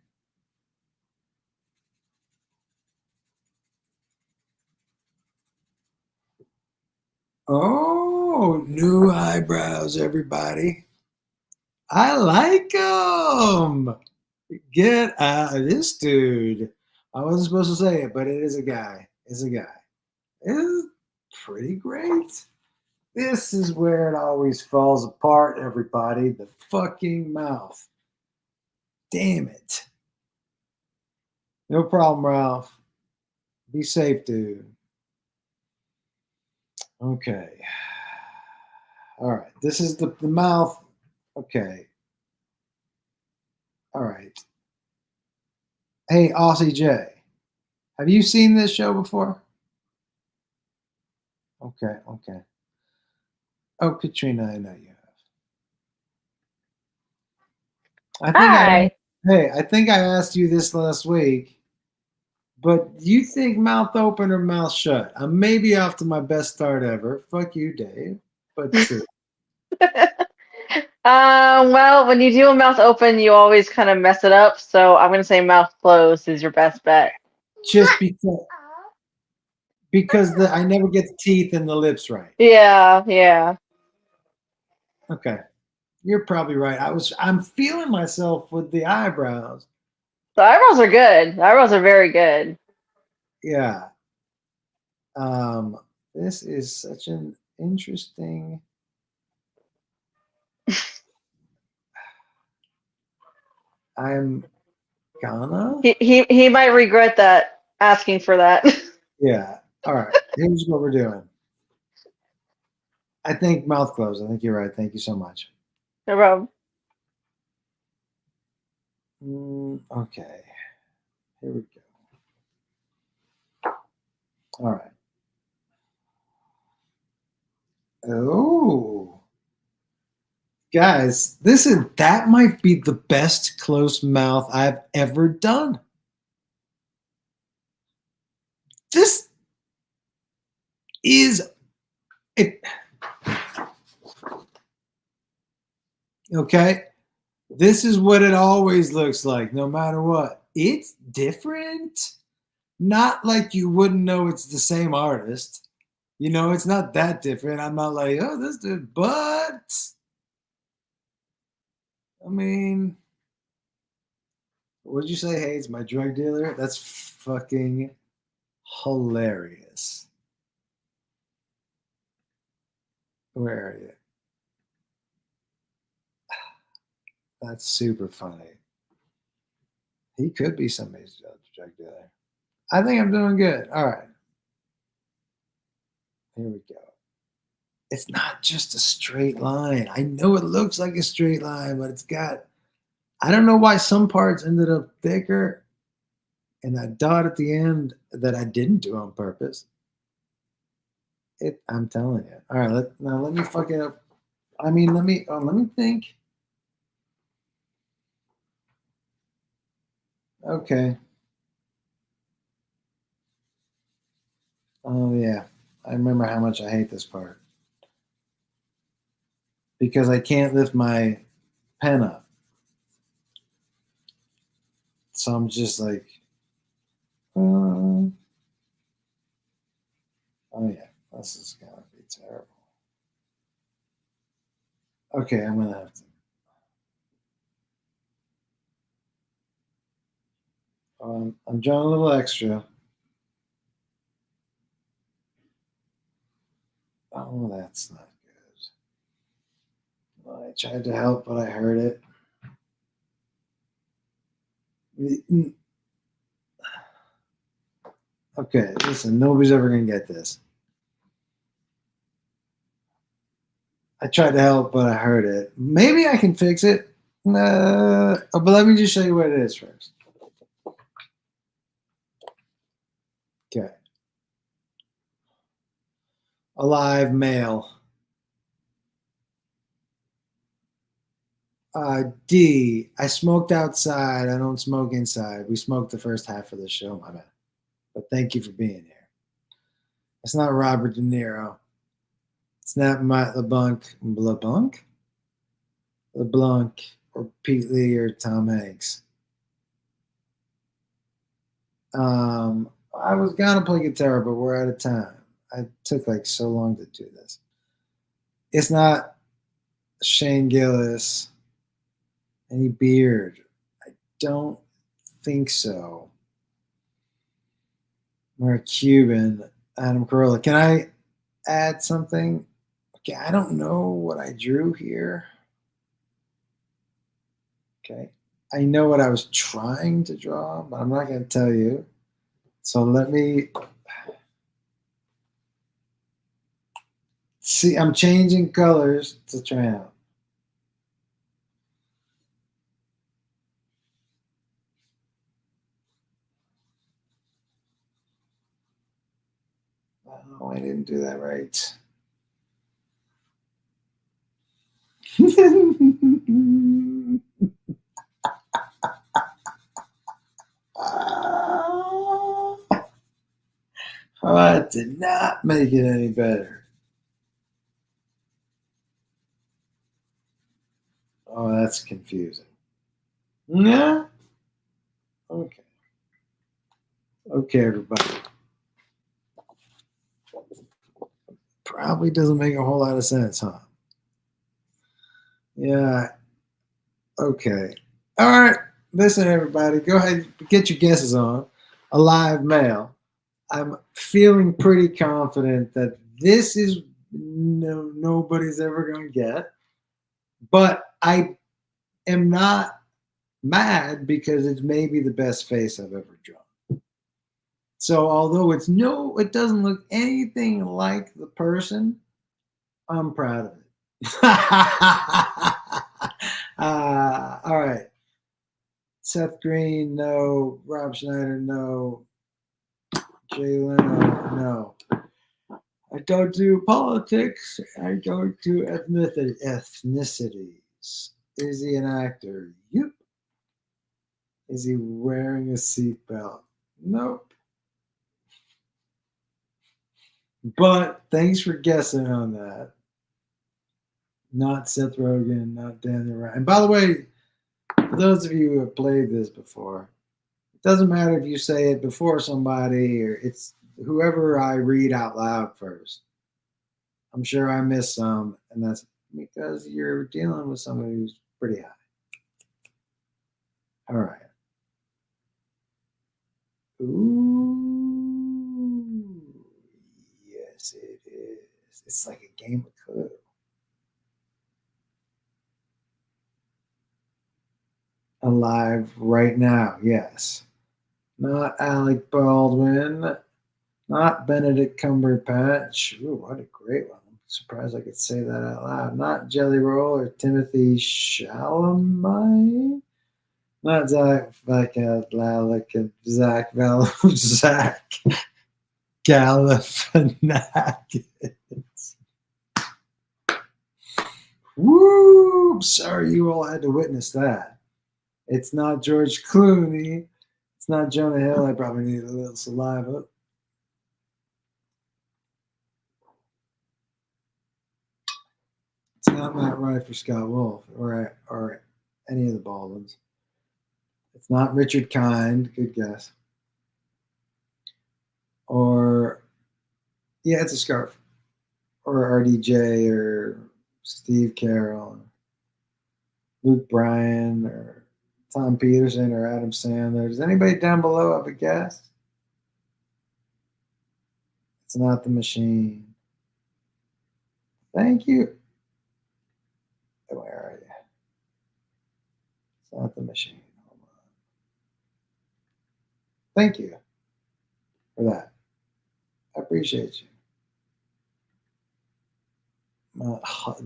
Oh, new eyebrows, everybody. I like them. Get out of this dude. I wasn't supposed to say it, but it is a guy. It's a guy. It is pretty great. This is where it always falls apart, everybody. The fucking mouth. Damn it. No problem, Ralph. Be safe, dude. Okay. All right. This is the mouth. Okay. All right. Hey, Aussie J. Have you seen this show before? Okay. Okay. Oh, Katrina, I know you have. Hi. I think I asked you this last week, but do you think mouth open or mouth shut? I may be off to my best start ever. Fuck you, Dave. But Well, when you do a mouth open, you always kind of mess it up. So I'm gonna say mouth closed is your best bet. just because I never get the teeth and the lips right. Yeah, yeah. Okay. You're probably right. I'm feeling myself with the eyebrows. The eyebrows are good. The eyebrows are very good. Yeah. This is such an interesting. I'm gonna. He might regret that, asking for that. Yeah. All right. Here's what we're doing. I think mouth closed. I think you're right. Thank you so much. No problem. Okay. Here we go. All right. Oh. Guys, that might be the best closed mouth I've ever done. This is it. Okay. This is what it always looks like, no matter what. It's different. Not like you wouldn't know it's the same artist. You know, it's not that different. I'm not like, oh, this dude, but I mean, what'd you say? Hey, it's my drug dealer? That's fucking hilarious. Where are you? That's super funny. He could be somebody's drug dealer. I think I'm doing good. All right. Here we go. It's not just a straight line. I know it looks like a straight line, but it's got, I don't know why some parts ended up thicker and that dot at the end that I didn't do on purpose. I'm telling you. All right, now let me fuck it up. I mean, let me think. Okay. Oh yeah, I remember how much I hate this part because I can't lift my pen up. So I'm just like, oh yeah, this is gonna be terrible. Okay, I'm gonna have to. I'm drawing a little extra. Oh, that's not good. Well, I tried to help, but I heard it. Okay, listen, nobody's ever gonna get this. I tried to help, but I heard it. Maybe I can fix it. But let me just show you what it is first. Okay. Alive male. D. I smoked outside. I don't smoke inside. We smoked the first half of the show, my bad. But thank you for being here. It's not Robert De Niro. It's not Matt LeBlanc, or Pete Lee or Tom Hanks. I was gonna play guitar, but we're out of time. I took like so long to do this. It's not Shane Gillis. Any beard? I don't think so. Mark Cuban, Adam Carolla. Can I add something? Okay, I don't know what I drew here. Okay, I know what I was trying to draw, but I'm not going to tell you. So let me see. I'm changing colors to try out. Oh, I didn't do that right. Oh, that did not make it any better. Oh, that's confusing. Yeah. Okay. Okay, everybody. Probably doesn't make a whole lot of sense, huh? Yeah. Okay. All right. Listen, everybody. Go ahead. Get your guesses on. Alive male. I'm feeling pretty confident that this is nobody's ever going to get. But I am not mad because it's maybe the best face I've ever drawn. So although it doesn't look anything like the person, I'm proud of it. All right. Seth Green, no. Rob Schneider, no. Jay Leno, no. I don't do politics. I don't do ethnicities. Is he an actor? Yep. Is he wearing a seatbelt? Nope. But thanks for guessing on that. Not Seth Rogen, not Daniel Ryan. And by the way, for those of you who have played this before, it doesn't matter if you say it before somebody or it's whoever I read out loud first. I'm sure I missed some, and that's because you're dealing with somebody who's pretty high. All right. Ooh, yes, it is. It's like a game of Clue. Alive right now, yes. Not Alec Baldwin, not Benedict Cumberbatch. Ooh, what a great one. I'm surprised I could say that out loud. Not Jelly Roll or Timothy Chalamet. Not Zach Galifianakis. Woo! Sorry you all had to witness that. It's not George Clooney. It's not Jonah Hill. I probably need a little saliva. It's not Matt Rife or Scott Wolf or any of the Baldwins. It's not Richard Kind. Good guess. Or, yeah, it's a scarf. Or RDJ or Steve Carroll. Or Luke Bryan or Tom Peterson or Adam Sandler. Does anybody down below have a guess? It's not The Machine. Thank you. Where are you? It's not The Machine. Hold on. Thank you for that. I appreciate you.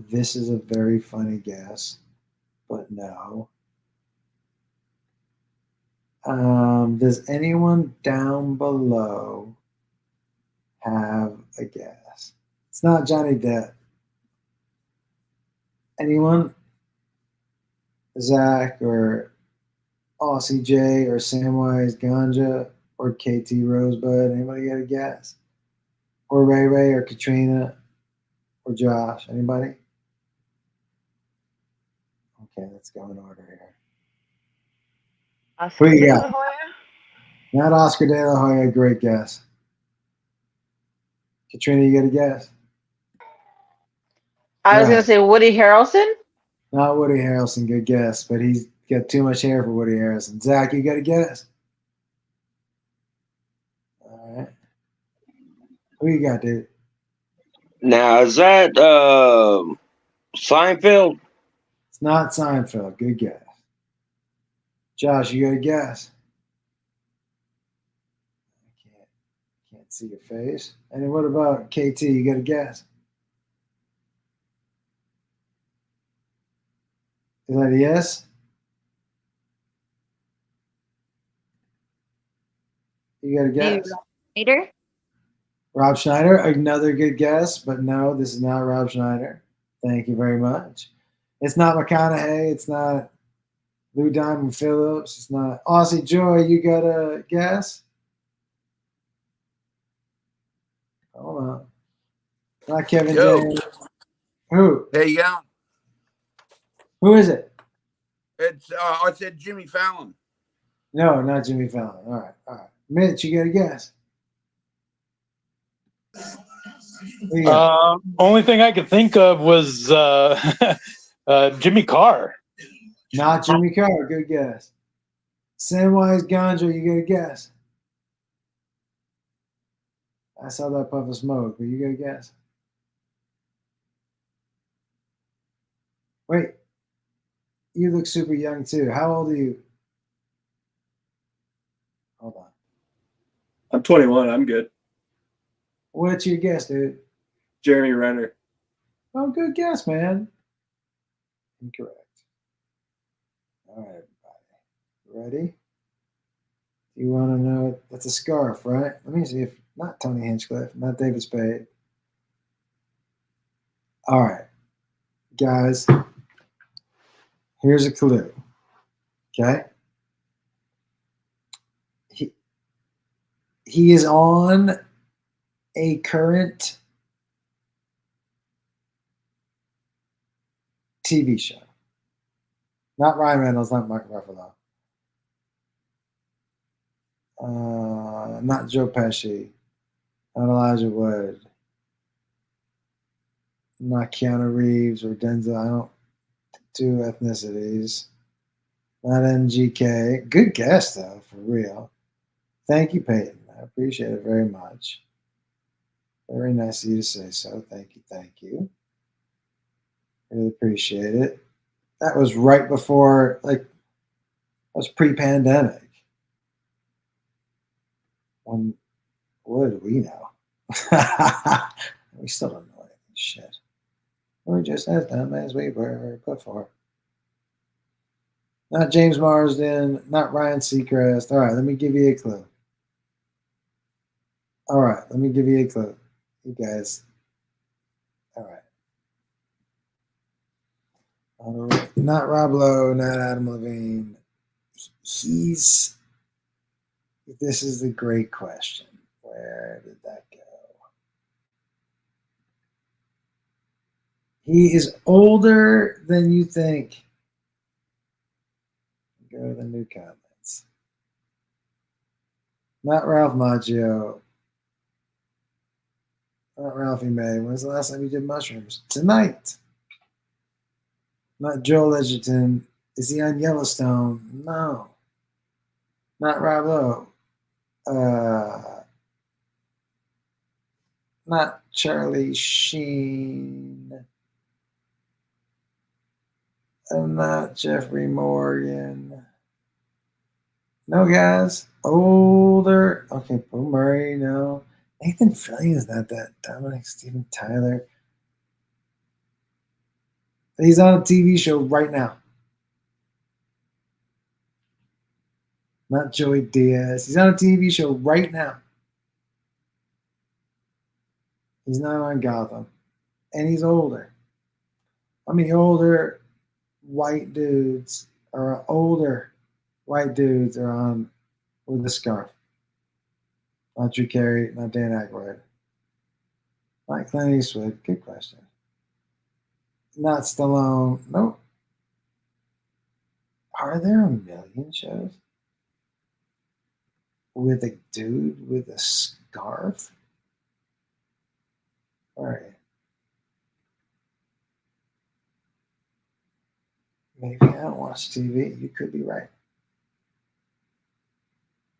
This is a very funny guess, but no. Does anyone down below have a guess? It's not Johnny Depp. Anyone? Zach or Aussie J or Samwise Ganja or KT Rosebud? Anybody got a guess? Or Ray Ray or Katrina or Josh? Anybody? Okay, let's go in order here. Oscar Who you De got? La Hoya? Not Oscar De La Hoya. Great guess. Katrina, you got a guess? I was Right. gonna say Woody Harrelson. Not Woody Harrelson. Good guess, but he's got too much hair for Woody Harrelson. Zach, you got a guess? All right. Who you got, dude? Now is that Seinfeld? It's not Seinfeld. Good guess. Josh, you got a guess? I can't see your face. And what about KT? You got a guess? Is that a yes? You got a Maybe guess? later. Rob Schneider, another good guess, but no, this is not Rob Schneider. Thank you very much. It's not McConaughey. It's not Lou Diamond Phillips. It's not Aussie Joy. You got a guess? Hold on. Not Kevin Yo. James. Who? There you go. Who is it? It's I said Jimmy Fallon. No, not Jimmy Fallon. All right. Mitch, you got a guess? Who you got? Only thing I could think of was Jimmy Carr. Not Jimmy Carr. Good guess. Samwise Ganja, you got a guess? I saw that puff of smoke, but you got a guess? Wait, you look super young too. How old are you? Hold on. I'm 21. I'm good. What's your guess, dude? Jeremy Renner. Oh, good guess, man. Incorrect. All right, everybody. Ready? You want to know it? That's a scarf, right? Let me see if not Tony Hinchcliffe, not David Spade. All right, guys. Here's a clue. Okay. He is on a current TV show. Not Ryan Reynolds, not Mark Ruffalo. Not Joe Pesci. Not Elijah Wood. Not Keanu Reeves or Denzel. I don't do ethnicities. Not NGK. Good guess, though, for real. Thank you, Peyton. I appreciate it very much. Very nice of you to say so. Thank you. Thank you. Really appreciate it. That was right before, like, that was pre-pandemic. When, what did we know? We still don't know anything. Shit. We're just as dumb as we were put for. Not James Marsden, not Ryan Seacrest. All right, let me give you a clue. All right, let me give you a clue. You guys. All right. Not Rob Lowe, not Adam Levine. This is the great question. Where did that go? He is older than you think. Go to the new comments. Not Ralph Macchio. Not Ralphie May. When's the last time you did mushrooms? Tonight. Not Joel Edgerton. Is he on Yellowstone? No. Not Rob Lowe. Not Charlie Sheen. And not Jeffrey Morgan. No, guys. Older. Okay, Bill Murray, no. Nathan Fillion's not that. Dominic Steven Tyler. He's on a TV show right now. Not Joey Diaz. He's on a TV show right now. He's not on Gotham. And he's older. I mean, older white dudes are on with a scarf. Not Drew Carey, not Dan Aykroyd. Not Clint Eastwood. Good question. Not Stallone. Nope. Are there a million shows with a dude with a scarf? All right. Maybe I don't watch TV. You could be right.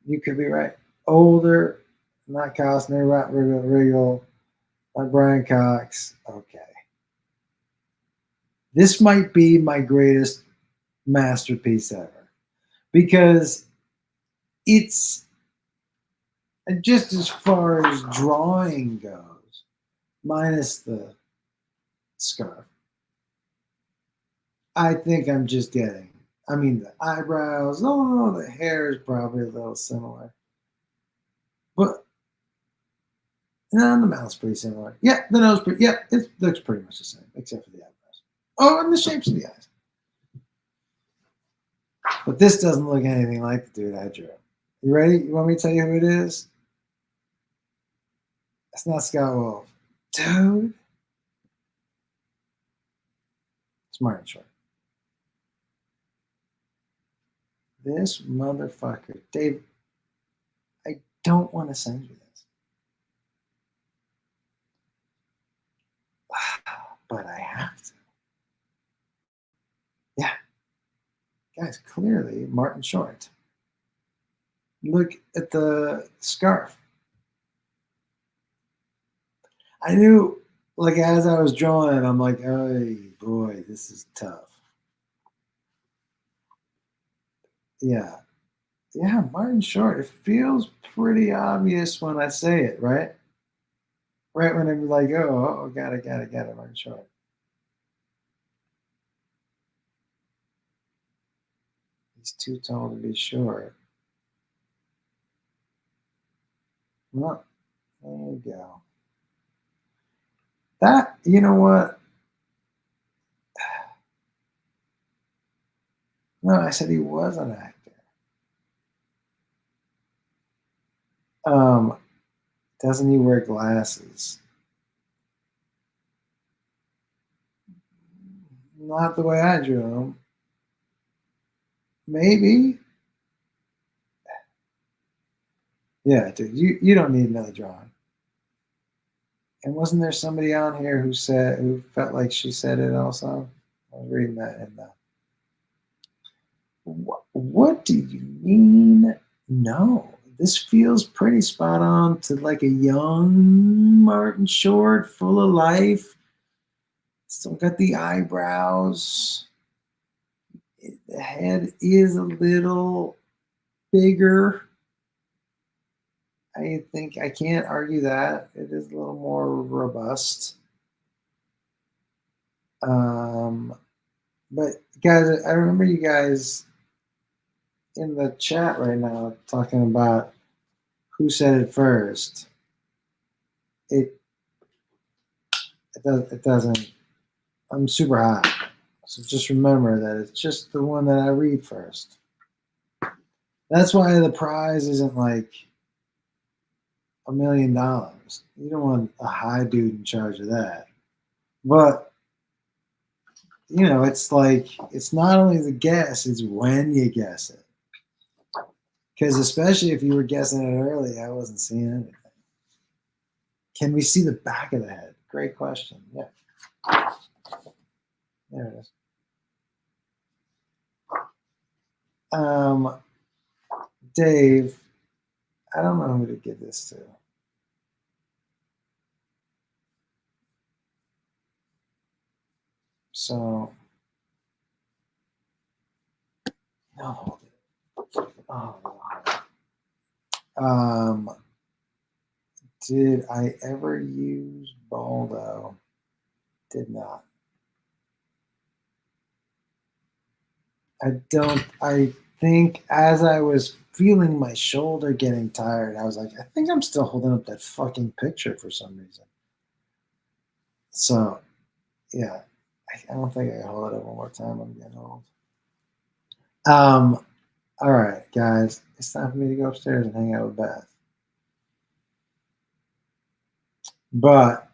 You could be right. Older, not Costner, not Riggle, not Brian Cox. Okay. This might be my greatest masterpiece ever because it's just as far as drawing goes, minus the scarf. I think I'm just getting. I mean, the eyebrows, the hair is probably a little similar. But, no, the mouth's pretty similar. Yeah, the nose, it looks pretty much the same, except for the eyebrows. Oh, and the shapes of the eyes. But this doesn't look anything like the dude I drew. You ready? You want me to tell you who it is? It's not Scott Wolf. Dude. It's Martin Short. This motherfucker. Dave, I don't want to send you this. But I have to. Yeah. Guys, clearly Martin Short. Look at the scarf. I knew like as I was drawing it, I'm like, oh boy, this is tough. Yeah. Yeah, Martin Short. It feels pretty obvious when I say it, right? Right when I'm like, oh, got it, Martin Short. He's too tall to be short. Well, there you go. That, you know what? No, I said he was an actor. Doesn't he wear glasses? Not the way I drew him. Maybe. Yeah, dude, you don't need another drawing. And wasn't there somebody on here who felt like she said it also? I was reading that in the. What do you mean? No, this feels pretty spot on to like a young Martin Short, full of life. Still got the eyebrows. The head is a little bigger. I think I can't argue that. It is a little more robust. But guys, I remember you guys in the chat right now talking about who said it first. It doesn't. I'm super high, so just remember that it's just the one that I read first. That's why the prize isn't like $1 million. You don't want a high dude in charge of that. But you know, it's like it's not only the guess; it's when you guess it. Because especially if you were guessing it early, I wasn't seeing anything. Can we see the back of the head? Great question. Yeah. There it is. Dave, I don't know who to give this to. So, no, hold it. Oh, wow. Did I ever use Baldo? Did not. I think as I was feeling my shoulder getting tired, I was like, I think I'm still holding up that fucking picture for some reason. So, yeah, I don't think I can hold it up one more time. I'm getting old. All right, guys, it's time for me to go upstairs and hang out with Beth. But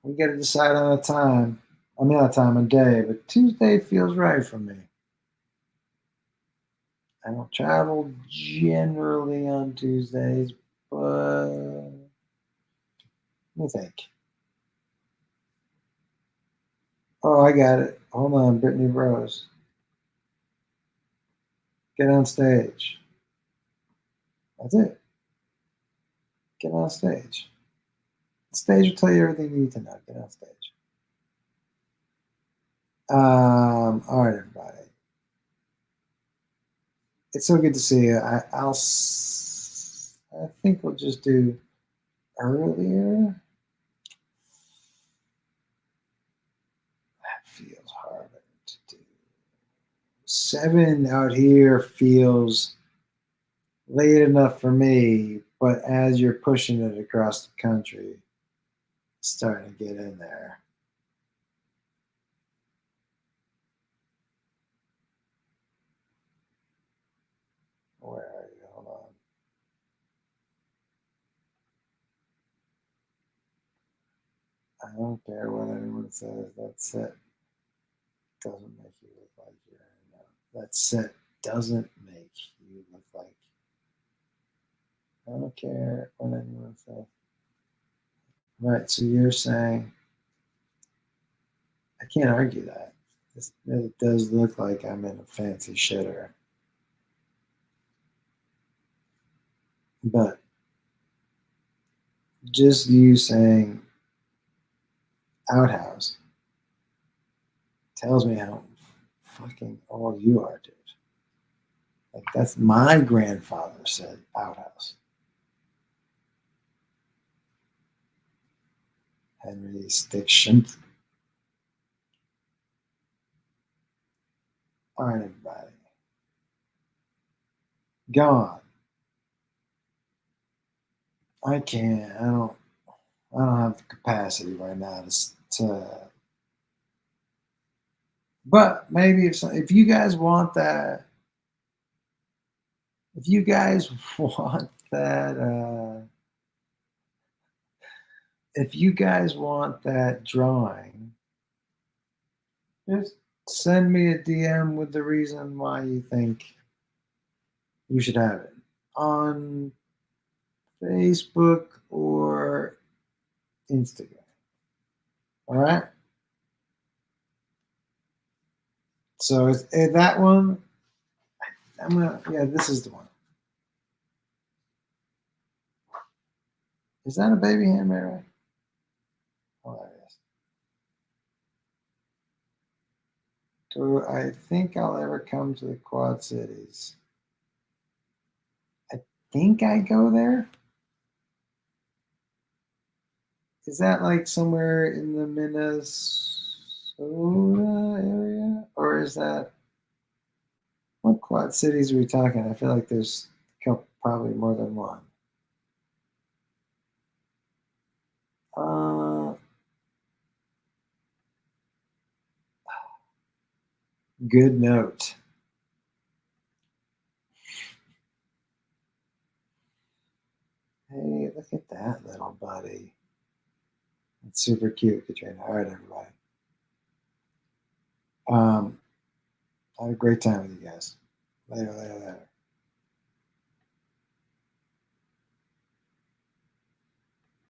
we got to decide on a time. I mean, not a time, a day, but Tuesday feels right for me. I don't travel generally on Tuesdays, but let me think. Oh, I got it. Hold on, Brittany Rose. Get on stage. That's it. Get on stage. The stage will tell you everything you need to know. Get on stage. All right, everybody. It's so good to see you. I think we'll just do earlier. That feels harder to do. 7 out here feels late enough for me, but as you're pushing it across the country, it's starting to get in there. Where are you? Hold on. I don't care what anyone says. That set doesn't make you look like you're in there. That set doesn't make you look like. I don't care what anyone says. Right, so you're saying, I can't argue that. It does look like I'm in a fancy shitter. But just you saying outhouse tells me how fucking old you are, dude. Like, that's my grandfather said outhouse. Henry Stiction. All right, everybody. Go on. I can't. I don't have the capacity right now to but maybe if you guys want that, if you guys want that, if you guys want that drawing, just send me a DM with the reason why you think you should have it on Facebook or Instagram. All right. So it's that one. Yeah, this is the one. Is that a baby hand, Mary? Oh, that is. Do I think I'll ever come to the Quad Cities? I think I go there. Is that like somewhere in the Minnesota area? Or is that, what Quad Cities are we talking? I feel like there's probably more than one. Good note. Hey, look at that little buddy. It's super cute, Katrina. All right, everybody. I had a great time with you guys. Later.